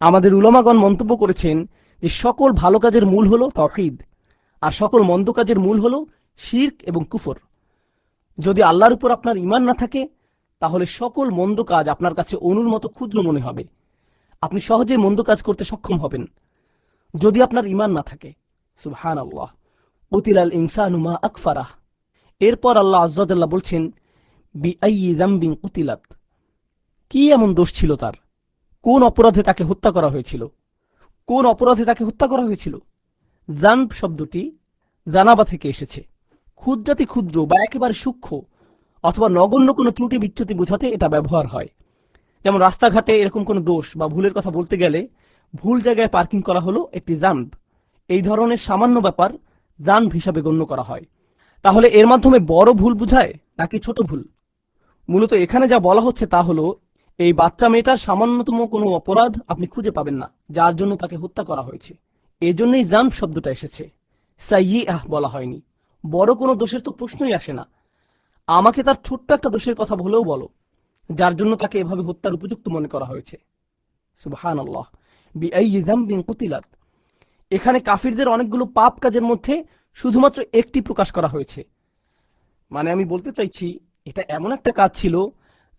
আমাদের উলামাগণ মন্তব্য করেছেন যে সকল ভালো কাজের মূল হলো তাওহীদ, আর সকল মন্দ কাজের মূল হলো শিরক এবং কুফর। যদি আল্লাহর উপর আপনার ঈমান না থাকে, তাহলে সকল মন্দ কাজ আপনার কাছে অণুর মতো ক্ষুদ্র মনে হবে। আপনি সহজে মন্দ কাজ করতে সক্ষম হবেন যদি আপনার ঈমান না থাকে। সুবহানাল্লাহ। কুতিলাল ইনসানু মা আকফারাহ। এরপর আল্লাহ আজ্জাল্লাহ বলছেন বিআইয়ি যামবিন কুতিলাত। কি এমন দোষ ছিল তার? কোন অপরাধে তাকে হত্যা করা হয়েছিল? কোন অপরাধে তাকে হত্যা করা হয়েছিল? জানব শব্দটি জানাবা থেকে এসেছে। ক্ষুদ্রাতি ক্ষুদ্র বা একেবারে সূক্ষ্ম অথবা নগণ্য কোনো ত্রুটি বিচ্যুতি বোঝাতে এটা ব্যবহার হয়। যেমন রাস্তাঘাটে এরকম কোনো দোষ বা ভুলের কথা বলতে গেলে ভুল জায়গায় পার্কিং করা হলো একটি জানব। এই ধরনের সামান্য ব্যাপার জানব হিসাবে গণ্য করা হয়। তাহলে এর মাধ্যমে বড় ভুল বুঝায় নাকি ছোট ভুল? মূলত এখানে যা বলা হচ্ছে তা হলো এই বাচ্চা মেয়েটার সামান্যতম কোনো অপরাধ আপনি খুঁজে পাবেন না যার জন্য তাকে হত্যা করা হয়েছে। এজন্যই জানব শব্দটা এসেছে, সাইয়্যিআহ বলা হয়নি। বড় কোনো দোষের তো প্রশ্নই আসে না। আমাকে তার ছোট্ট একটা দোষের কথা বলেও বলো যার জন্য তাকে এভাবে হত্যার উপযুক্ত মনে করা হয়েছে। সুবহানাল্লাহ। বিআইয়ি যামবিন কুতিলাত। এখানে কাফিরদের অনেকগুলো পাপ কাজের মধ্যে শুধুমাত্র একটি প্রকাশ করা হয়েছে। মানে আমি বলতে চাইছি এটা এমন একটা কাজ ছিল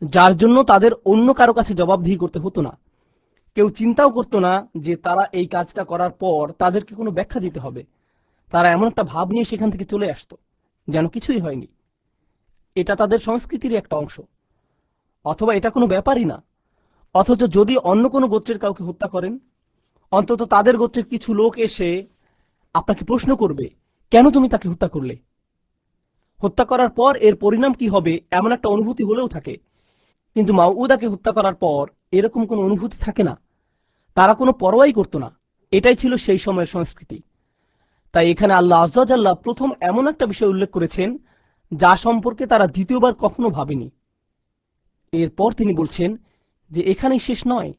যার জন্য তাদের অন্য কারো কাছে জবাবদিহি করতে হতো না। কেউ চিন্তাও করতো না যে তারা এই কাজটা করার পর তাদেরকে কোনো ব্যাখ্যা দিতে হবে। তারা এমন একটা ভাব নিয়ে সেখান থেকে চলে আসতো যেন কিছুই হয়নি। এটা তাদের সংস্কৃতির একটা অংশ, অথবা এটা কোনো ব্যাপারই না। অথচ যদি অন্য কোনো গোত্রের কাউকে হত্যা করেন, অন্তত তাদের গোত্রের কিছু লোক এসে আপনাকে প্রশ্ন করবে কেন তুমি তাকে হত্যা করলে। হত্যা করার পর এর পরিণাম কি হবে এমন একটা অনুভূতি হলেও থাকে। কিন্তু মাউউদাকে হত্যা করার পর এরকম কোনো অনুভূতি থাকে না। তারা কোনো পরোয়াই করতো না। এটাই ছিল সেই সময়ের সংস্কৃতি। তাই এখানে আল্লাহ আজ্জাল্লাহ প্রথম এমন একটা বিষয় উল্লেখ করেছেন যা সম্পর্কে তারা দ্বিতীয়বার কখনো ভাবেনি। এরপর তিনি বলছেন যে এখানেই শেষ নয়।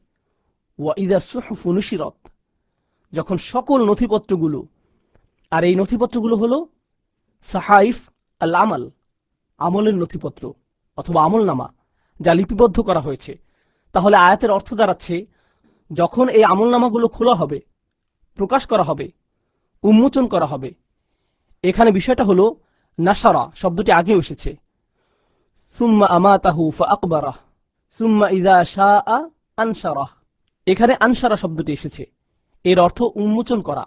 ওয়া ইযা সুহুফু নুশিরাত। যখন সকল নথিপত্রগুলো, আর এই নথিপত্রগুলো হলো সাহাইফ আল আমাল, আমলের নথিপত্র অথবা আমলনামা, যা লিপিবদ্ধ করা হয়েছে, তাহলে আয়াতের অর্থ দাঁড়াচ্ছে যখন এই আমলনামাগুলো খোলা হবে, প্রকাশ করা হবে, উন্মোচন করা হবে। এখানে বিষয়টা হলো নাশারা শব্দটি আগেও এসেছে। সুম্মা আমাতাহু ফাআকবারাহ সুম্মা ইযা শাআ আনশারাহ। এখানে আনসারা শব্দটি এসেছে, এর অর্থ উন্মোচন করা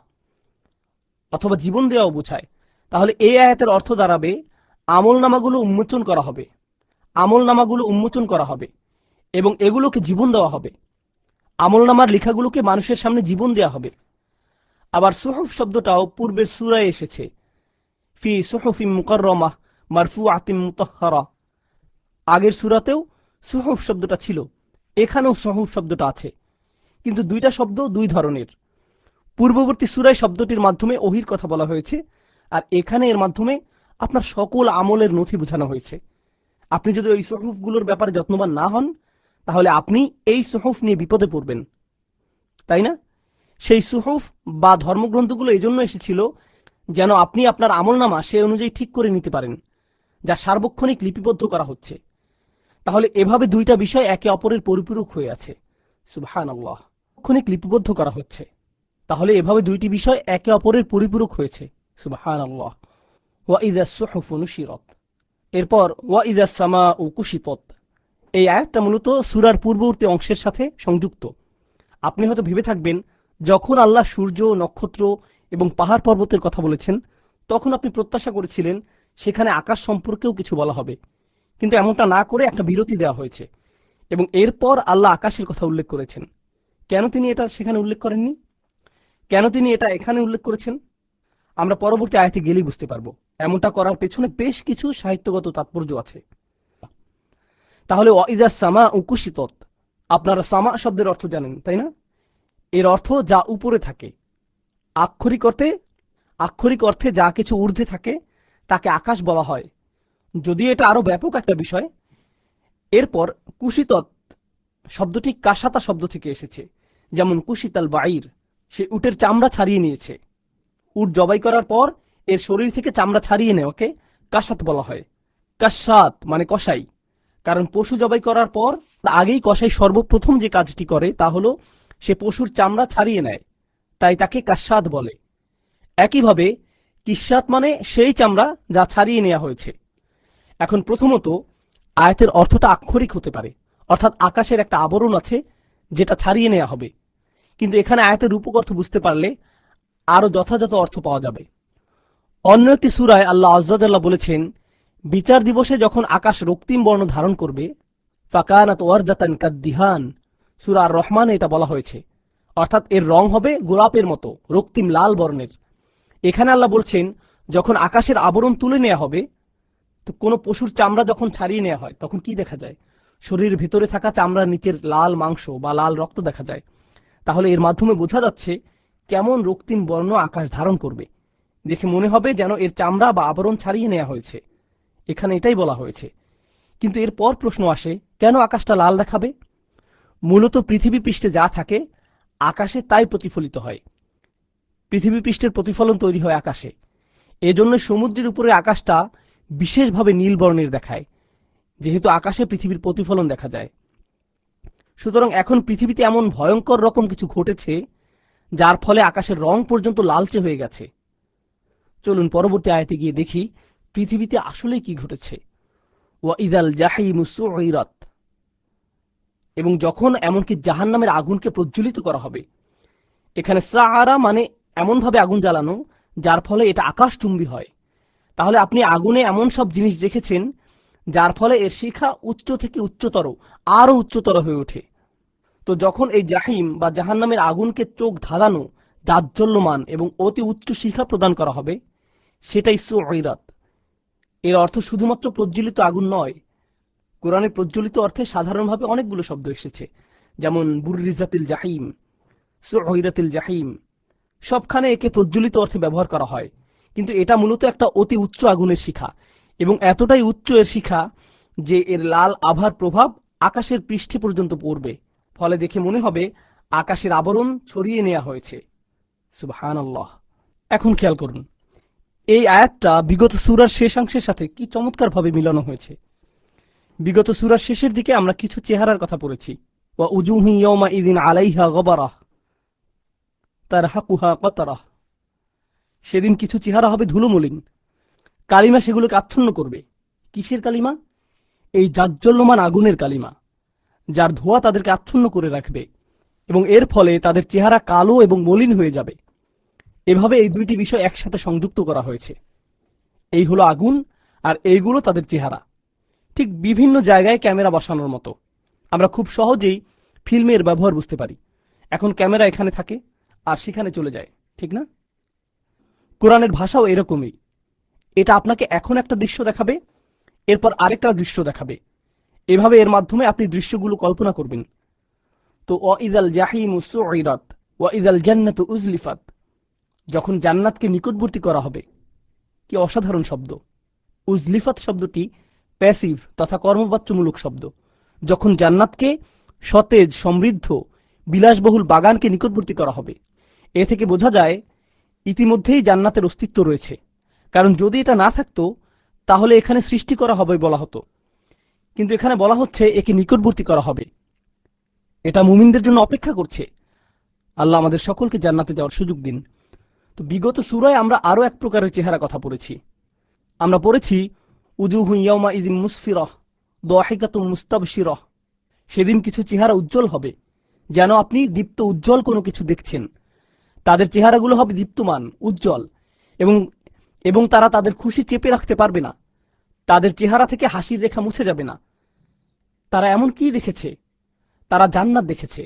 অথবা জীবন দেওয়াও বোঝায়। তাহলে এই আয়াতের অর্থ দাঁড়াবে আমল নামাগুলো উন্মোচন করা হবে, আমল নামাগুলো উন্মোচন করা হবে এবং এগুলোকে জীবন দেওয়া হবে। আমল নামার লেখাগুলোকে মানুষের সামনে জীবন দেওয়া হবে। আবার সুহুফ শব্দটাও পূর্বের সূরায় এসেছে, ফি সুহুফিম মুকাররামাহ মারফুআতিম মুতাহহারা। আগের সূরাতেও সুহুফ শব্দটা ছিল, এখানেও সুহুফ শব্দটা আছে, কিন্তু দুইটা শব্দ দুই ধরনের। পূর্ববর্তী সূরায় শব্দটির মাধ্যমে ওহির কথা বলা হয়েছে, আর এখানে এর মাধ্যমে আপনার সকল আমলের নথি বোঝানো হয়েছে। আপনি যদি ওই সুহুফগুলোর ব্যাপারে যত্নবান না হন, তাহলে আপনি এই সুহুফ নিয়ে বিপদে পড়বেন, তাই না? সেই সুহুফ বা ধর্মগ্রন্থগুলো এজন্য এসেছিল যেন আপনি আপনার আমলনামা সে অনুযায়ী ঠিক করে নিতে পারেন, যা সার্বক্ষণিক লিপিবদ্ধ করা হচ্ছে। তাহলে এভাবে দুইটা বিষয় একে অপরের পরিপূরক হয়ে আছে। সুবহানাল্লাহ, সার্বক্ষণিক লিপিবদ্ধ করা হচ্ছে, তাহলে এভাবে দুইটি বিষয় একে অপরের পরিপূরক হয়েছে। সুবহানাল্লাহ। ওয়া ইযা সুহুফু নুশিরাত, এরপর ওয়া ইযা সামাউ কুশিতাত। এই আয়াতটা মূলত সূরার পূর্ববর্তী অংশের সাথে সংযুক্ত। আপনি হয়তো ভেবে থাকবেন, যখন আল্লাহ সূর্য, নক্ষত্র এবং পাহাড় পর্বতের কথা বলেছেন, তখন আপনি প্রত্যাশা করেছিলেন সেখানে আকাশ সম্পর্কেও কিছু বলা হবে, কিন্তু এমনটা না করে একটা বিরতি দেওয়া হয়েছে এবং এরপর আল্লাহ আকাশের কথা উল্লেখ করেছেন। কেন তিনি এটা সেখানে উল্লেখ করেননি? কেন তিনি এটা এখানে উল্লেখ করেছেন? আমরা পরবর্তী আয়াতে গেলেই বুঝতে পারবো। এমনটা করার পেছনে বেশ কিছু সাহিত্যগত তাৎপর্য আছে। তাহলে ওয়াইদা সামা উকুশিতত, আপনারা সামা শব্দের অর্থ জানেন, তাই না? এর অর্থ যা উপরে থাকে। আক্ষরিক অর্থে যা কিছু ঊর্ধ্বে থাকে তাকে আকাশ বলা হয়, যদিও এটা আরো ব্যাপক একটা বিষয়। এরপর কুশিতত শব্দটি কাশাতা শব্দ থেকে এসেছে, যেমন কুশিতাল বাইর, সে উটের চামড়া ছাড়িয়ে নিয়েছে। উট জবাই করার পর এর শরীর থেকে চামড়া ছাড়িয়ে নেওয়াকে কাশাত বলা হয়। কাশাত মানে কসাই, কারণ পশু জবাই করার পর আগেই কসাই সর্বপ্রথম যে কাজটি করে তা হলো সে পশুর চামড়া ছাড়িয়ে নেয়, তাই তাকে কাশাত বলে। একইভাবে কিসাত মানে সেই চামড়া যা ছাড়িয়ে নেওয়া হয়েছে। এখন প্রথমত আয়াতের অর্থটা আক্ষরিক হতে পারে, অর্থাৎ আকাশের একটা আবরণ আছে যেটা ছাড়িয়ে নেওয়া হবে, কিন্তু এখানে আয়াতের রূপক অর্থ বুঝতে পারলে আরো যথাযথ অর্থ পাওয়া যাবে। অন্য একটি সূরায় আল্লাহ আযজা ওয়াজাল্লাহ বলেছেন, বিচার দিবসে যখন আকাশ রক্তিম বর্ণ ধারণ করবে, ফাকানাত ওয়ারদাতান কাদ্দিহান, সূরা আর রহমানে এটা বলা হয়েছে, অর্থাৎ এর রং হবে গোলাপের মতো রক্তিম লাল বর্ণের। এখানে আল্লাহ বলছেন, যখন আকাশের আবরণ তুলে নেওয়া হবে, তো কোনো পশুর চামড়া যখন ছাড়িয়ে নেওয়া হয় তখন কি দেখা যায়? শরীরের ভেতরে থাকা চামড়ার নিচের লাল মাংস বা লাল রক্ত দেখা যায়। তাহলে এর মাধ্যমে বোঝা যাচ্ছে কেমন রক্তিম বর্ণ আকাশ ধারণ করবে। দেখে মনে হবে যেন এর চামড়া বা আবরণ ছাড়িয়ে নেওয়া হয়েছে। এখানে এটাই বলা হয়েছে। কিন্তু এরপর প্রশ্ন আসে, কেন আকাশটা লাল দেখাবে? মূলত পৃথিবী পৃষ্ঠে যা থাকে আকাশে তাই প্রতিফলিত হয়। পৃথিবী পৃষ্ঠের প্রতিফলন তৈরি হয় আকাশে। এজন্য সমুদ্রের উপরে আকাশটা বিশেষভাবে নীল বর্ণের দেখায়, যেহেতু আকাশে পৃথিবীর প্রতিফলন দেখা যায়। সুতরাং এখন পৃথিবীতে এমন ভয়ঙ্কর রকম কিছু ঘটেছে যার ফলে আকাশের রং পর্যন্ত লালচে হয়ে গেছে। চলুন পরবর্তী আয়াতে গিয়ে দেখি পৃথিবীতে আসলে কি ঘটেছে। ওয়া ইদাল জাহিমু সুইরাত, এবং যখন এমনকি জাহান্নামের আগুনকে প্রজ্বলিত করা হবে। এখানে সাআরা মানে এমনভাবে আগুন জ্বালানো যার ফলে এটা আকাশচুম্বী হয়। তাহলে আপনি আগুনে এমন সব জিনিস দেখেছেন যার ফলে এর শিখা উচ্চ থেকে উচ্চতর, আরো উচ্চতর হয়ে ওঠে। তো যখন এই জাহিম বা জাহান্নামের আগুনকে চোখ ধাঁধানো, জাজ্জল্যমান এবং অতি উচ্চ শিখা প্রদান করা হবে, সেটাই সুইরাত। এর অর্থ শুধুমাত্র প্রজ্বলিত আগুন নয়। কোরআনে প্রজ্বলিত অর্থে সাধারণভাবে অনেকগুলো শব্দ এসেছে, যেমন বুররিজাতিল জাহিম, সুইরাতিল জাহিম। সবখানে একে প্রজ্বলিত অর্থে ব্যবহার করা হয়, কিন্তু এটা মূলত একটা অতি উচ্চ আগুনের শিখা, এবং এতটাই উচ্চ এর শিখা যে এর লাল আভার প্রভাব আকাশের পৃষ্ঠে পর্যন্ত পড়বে, ফলে দেখে মনে হবে আকাশের আবরণ ছড়িয়ে নেওয়া হয়েছে। সুবহানাল্লাহ। এখন খেয়াল করুন, এই আয়াতটা বিগত সূরার শেষাংশের সাথে কি চমৎকারভাবে মিলানো হয়েছে। বিগত সূরার শেষের দিকে আমরা কিছু চেহারার কথা পড়েছি, ওয়া উজুহু ইয়াওমা ইযিন আলাইহা গবারাহ তারহাকুহা কতারাহ। সেদিন কিছু চেহারা হবে ধুলোমলিন, কালিমা সেগুলোকে আচ্ছন্ন করবে। কিসের কালিমা? এই জাজ্জল্যমান আগুনের কালিমা, যার ধোঁয়া তাদেরকে আচ্ছন্ন করে রাখবে। এবং এর ফলে তাদের চেহারা কালো এবং মলিন হয়ে যাবে। এভাবে এই দুইটি বিষয় একসাথে সংযুক্ত করা হয়েছে। এই হলো আগুন, আর এইগুলো তাদের চেহারা। ঠিক বিভিন্ন জায়গায় ক্যামেরা বসানোর মতো। আমরা খুব সহজেই ফিল্মের ব্যবহার বুঝতে পারি। এখন ক্যামেরা এখানে থাকে আর সেখানে চলে যায়, ঠিক না? কোরআনের ভাষাও এরকমই। এটা আপনাকে এখন একটা দৃশ্য দেখাবে, এরপর আরেকটা দৃশ্য দেখাবে। এভাবে এর মাধ্যমে আপনি দৃশ্যগুলো কল্পনা করবেন। তো ওয়াইদাল জাহিমু সুইরাত ওয়াইদাল জান্নাতু উজলিফাত, যখন জান্নাতকে নিকটবর্তী করা হবে। কি অসাধারণ শব্দ! উজলিফাত শব্দটি প্যাসিভ তথা কর্মবাচ্যমূলক শব্দ। যখন জান্নাতকে সতেজ, সমৃদ্ধ, বিলাসবহুল বাগানকে নিকটবর্তী করা হবে। এ থেকে বোঝা যায় ইতিমধ্যেই জান্নাতের অস্তিত্ব রয়েছে। কারণ যদি এটা না থাকতো তাহলে এখানে সৃষ্টি করা হবে বলা হতো, কিন্তু এখানে বলা হচ্ছে একে নিকটবর্তী করা হবে। এটা মুমিনদের জন্য অপেক্ষা করছে। আল্লাহ আমাদের সকলকে জান্নাতে যাওয়ার সুযোগ দিন। তো বিগত সূরায় আমরা আরো এক প্রকারের চেহারা কথা পড়েছি। আমরা পড়েছি উজুহু ইয়াউমা ইযিম মুসফিরাহ দাহিকাতুম মুস্তাবশিরাহ, সেদিন কিছু চেহারা উজ্জ্বল হবে, যেন আপনি দীপ্ত উজ্জ্বল কোনো কিছু দেখছেন। তাদের চেহারাগুলো হবে দীপ্তমান, উজ্জ্বল, এবং এবং তারা তাদের খুশি চেপে রাখতে পারবে না। তাদের চেহারা থেকে হাসি রেখা মুছে যাবে না। তারা এমন কি দেখেছে? তারা জান্নাত দেখেছে,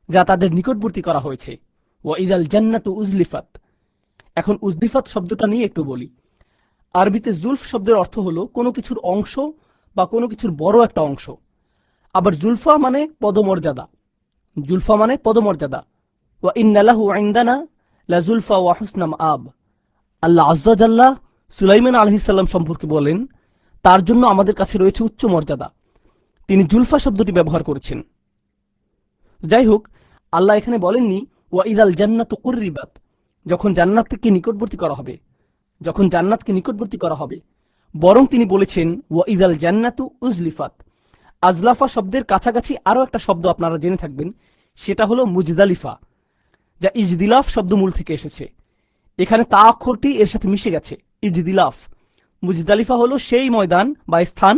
যা তাদের নিকটবর্তী করা হয়েছে। ওয়াইদাল জান্নাতু উজলিফাত। এখন উজলিফাত শব্দটা নিয়ে একটু বলি। আরবিতে জুলফ শব্দের অর্থ হলো কোনো কিছুর অংশ বা কোনো কিছুর বড় একটা অংশ। আবার জুলফা মানে পদমর্যাদা। জুলফা মানে পদমর্যাদা। ওয়া ইন্না লাহু ইনদানা লা জুলফা ওয়া হুসনা মাআব। আল্লাহ আজ্জা জাল্লাহ সুলাইমান আলাইহিস সালাম সম্পর্কে বলেন, তার জন্য আমাদের কাছে রয়েছে উচ্চ মর্যাদা। তিনি জুলফা শব্দটি ব্যবহার করেছেন। যাই হোক, আল্লাহ এখানে বলেননি ওয়া ইদাল জান্নাতু কুররিবাত, যখন জান্নাতকে নিকটবর্তী করা হবে, যখন জান্নাতকে নিকটবর্তী করা হবে। বরং তিনি বলেছেন ওয়া ইদাল জান্নাতু উজলিফাত। আজলাফা শব্দের কাছাকাছি আরো একটা শব্দ আপনারা জেনে থাকবেন, সেটা হলো মুজদালিফা, যা ইজদিলাফ শব্দমূল থেকে এসেছে। এখানে তা অক্ষরটি এর সাথে মিশে গেছে, ইজদিলাফ। মুজদালিফা হলো সেই ময়দান বা স্থান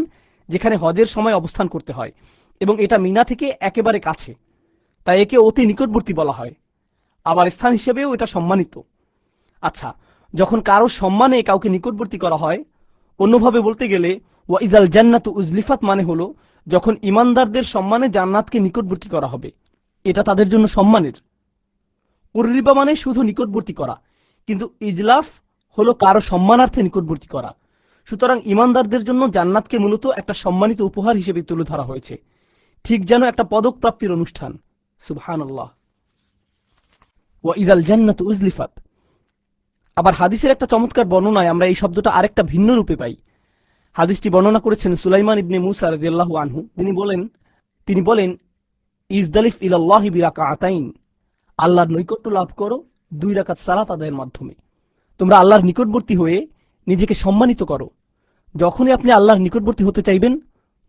যেখানে হজের সময় অবস্থান করতে হয়, এবং এটা মিনা থেকে একেবারে কাছে, তাই একে অতি নিকটবর্তী বলা হয়। আবার স্থান হিসেবেও এটা সম্মানিত। আচ্ছা, যখন কারো সম্মানে কাউকে নিকটবর্তী করা হয়, অন্যভাবে বলতে গেলে ওয়া ইদাল জান্নাতু উজলিফাত মানে হলো যখন ইমানদারদের সম্মানে জান্নাতকে নিকটবর্তী করা হবে। এটা তাদের জন্য সম্মানের। কুররিবা মানে শুধু নিকটবর্তী করা, কিন্তু ইজলাফ হলো কারো সম্মানার্থে নিকটবর্তী করা। সুতরাং ইমানদারদের জন্য জান্নাতকে মূলত একটা সম্মানিত উপহার হিসেবে তুলে ধরা হয়েছে, ঠিক যেন একটা পদক প্রাপ্তির অনুষ্ঠান। সুবহানাল্লাহ। ওয়া ইদাল জান্নাতু উজলিফাত। আবার হাদিসের একটা চমৎকার বর্ণনায় আমরা এই শব্দটা আরেকটা ভিন্ন রূপে পাই। হাদিসটি বর্ণনা করেছেন সুলাইমান ইবনে মুসা রাদিয়াল্লাহু আনহু। তিনি বলেন ইজদালিফ ইলাল্লাহি বিরাকাতাইন, আল্লাহর নৈকট্য লাভ করো 2 রাকাত সালাত আদায়ের মাধ্যমে। তোমরা আল্লাহর নিকটবর্তী হয়ে নিজেকে সম্মানিত করো। যখনই আপনি আল্লাহর নিকটবর্তী হতে চাইবেন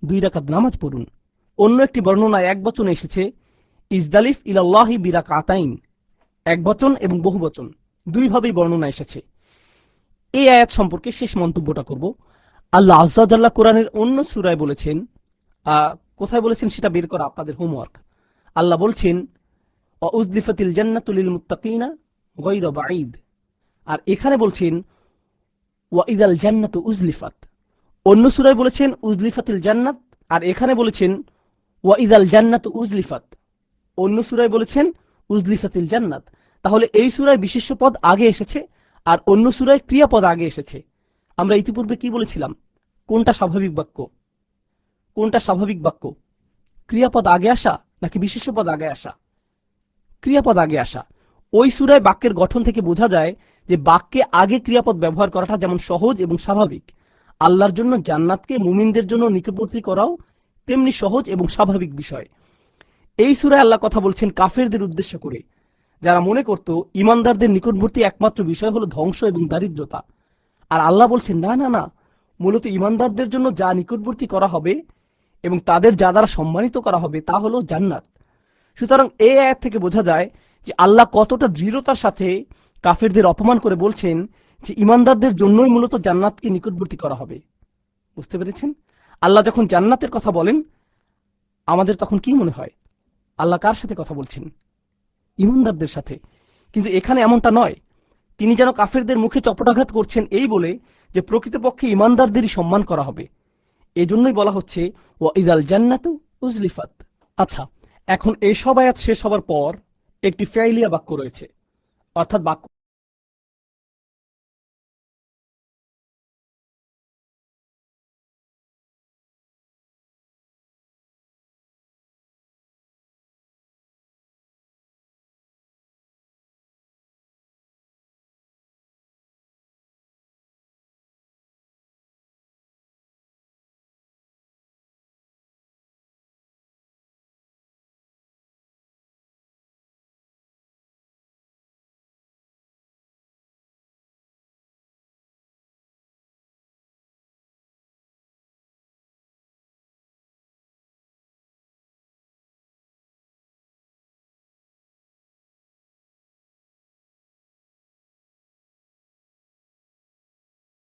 2 রাকাত নামাজ পড়ুন। অন্য একটি বর্ণনায় এক বচনে এসেছে ইজদালিফ ইলাল্লাহি বিরাকাতাইন, এক বচন এবং বহু বচন দুইভাবেই বর্ণনা এসেছে। এই আয়াত সম্পর্কে শেষ মন্তব্যটা করব। আল্লাহ আজ্জা জাল্লাহ কোরআনের অন্য সূরায় বলেছেন, কোথায় বলেছেন সেটা বের করা আপনাদের হোমওয়ার্ক। আল্লাহ বলছেন ওয়া উজলিফাতিল জান্নাতু লিল মুত্তাকিনা গায়রা বাঈদ। আর এখানে বলছেন ওয়া ইদাল জান্নাতু উজলিফাত। অন্য সূরায় বলেছেন উজলিফাতিল জান্নাত, আর এখানে বলেছেন ওয়া ইদাল জান্নাতু উজলিফাত। অন্য সূরায় বলেছেন উজলিফাতিল জান্নাত। তাহলে এই সূরায় বিশেষ্য পদ আগে এসেছে আর অন্য সূরায় ক্রিয়াপদ আগে এসেছে। আমরা ইতিপূর্বে কি বলেছিলাম? কোনটা স্বাভাবিক বাক্য? কোনটা স্বাভাবিক বাক্য? ক্রিয়াপদ আগে আসা নাকি বিশেষ্য পদ আগে আসা? ক্রিয়াপদ আগে আসা। ওই সূরায় বাক্যের গঠন থেকে বোঝা যায় যে বাক্যে আগে ক্রিয়াপদ ব্যবহার করাটা যেমন সহজ এবং স্বাভাবিক, আল্লাহর জন্য জান্নাতকে মুমিনদের জন্য নিকটবর্তী করাও তেমনি সহজ এবং স্বাভাবিক বিষয়। এই সূরায় আল্লাহ কথা বলছেন কাফেরদের উদ্দেশ্য করে, যারা মনে করত ইমানদারদের নিকটবর্তী একমাত্র বিষয় হলো ধ্বংস এবং দারিদ্রতা। আর আল্লাহ বলছেন না না না, মূলত ইমানদারদের জন্য যা নিকটবর্তী করা হবে এবং তাদের যা দ্বারা সম্মানিত করা হবে তা হলো জান্নাত। সুতরাং এই আয়াত থেকে বোঝা যায় যে আল্লাহ কতটা দৃঢ়তার সাথে কাফেরদের অপমান করে বলছেন যে ইমানদারদের জন্যই মূলত জান্নাতকে নিকটবর্তী করা হবে। বুঝতে পেরেছেন? আল্লাহ যখন জান্নাতের কথা বলেন আমাদের তখন কি মনে হয়? আল্লাহ কার সাথে কথা বলছেন? ইমানদারদের সাথে। কিন্তু এখানে এমনটা নয়, তিনি যেন কাফেরদের মুখে চপটাঘাত করছেন এই বলে যে প্রকৃতপক্ষে ইমানদারদেরই সম্মান করা হবে। এজন্যই বলা হচ্ছে ওয়া ইদাল জান্নাতু উজলিফাত। আচ্ছা, এখন এসব আয়াত শেষ হবার পর একটি ফেইলিয়া বাক্য রয়েছে, অর্থাৎ বাক্য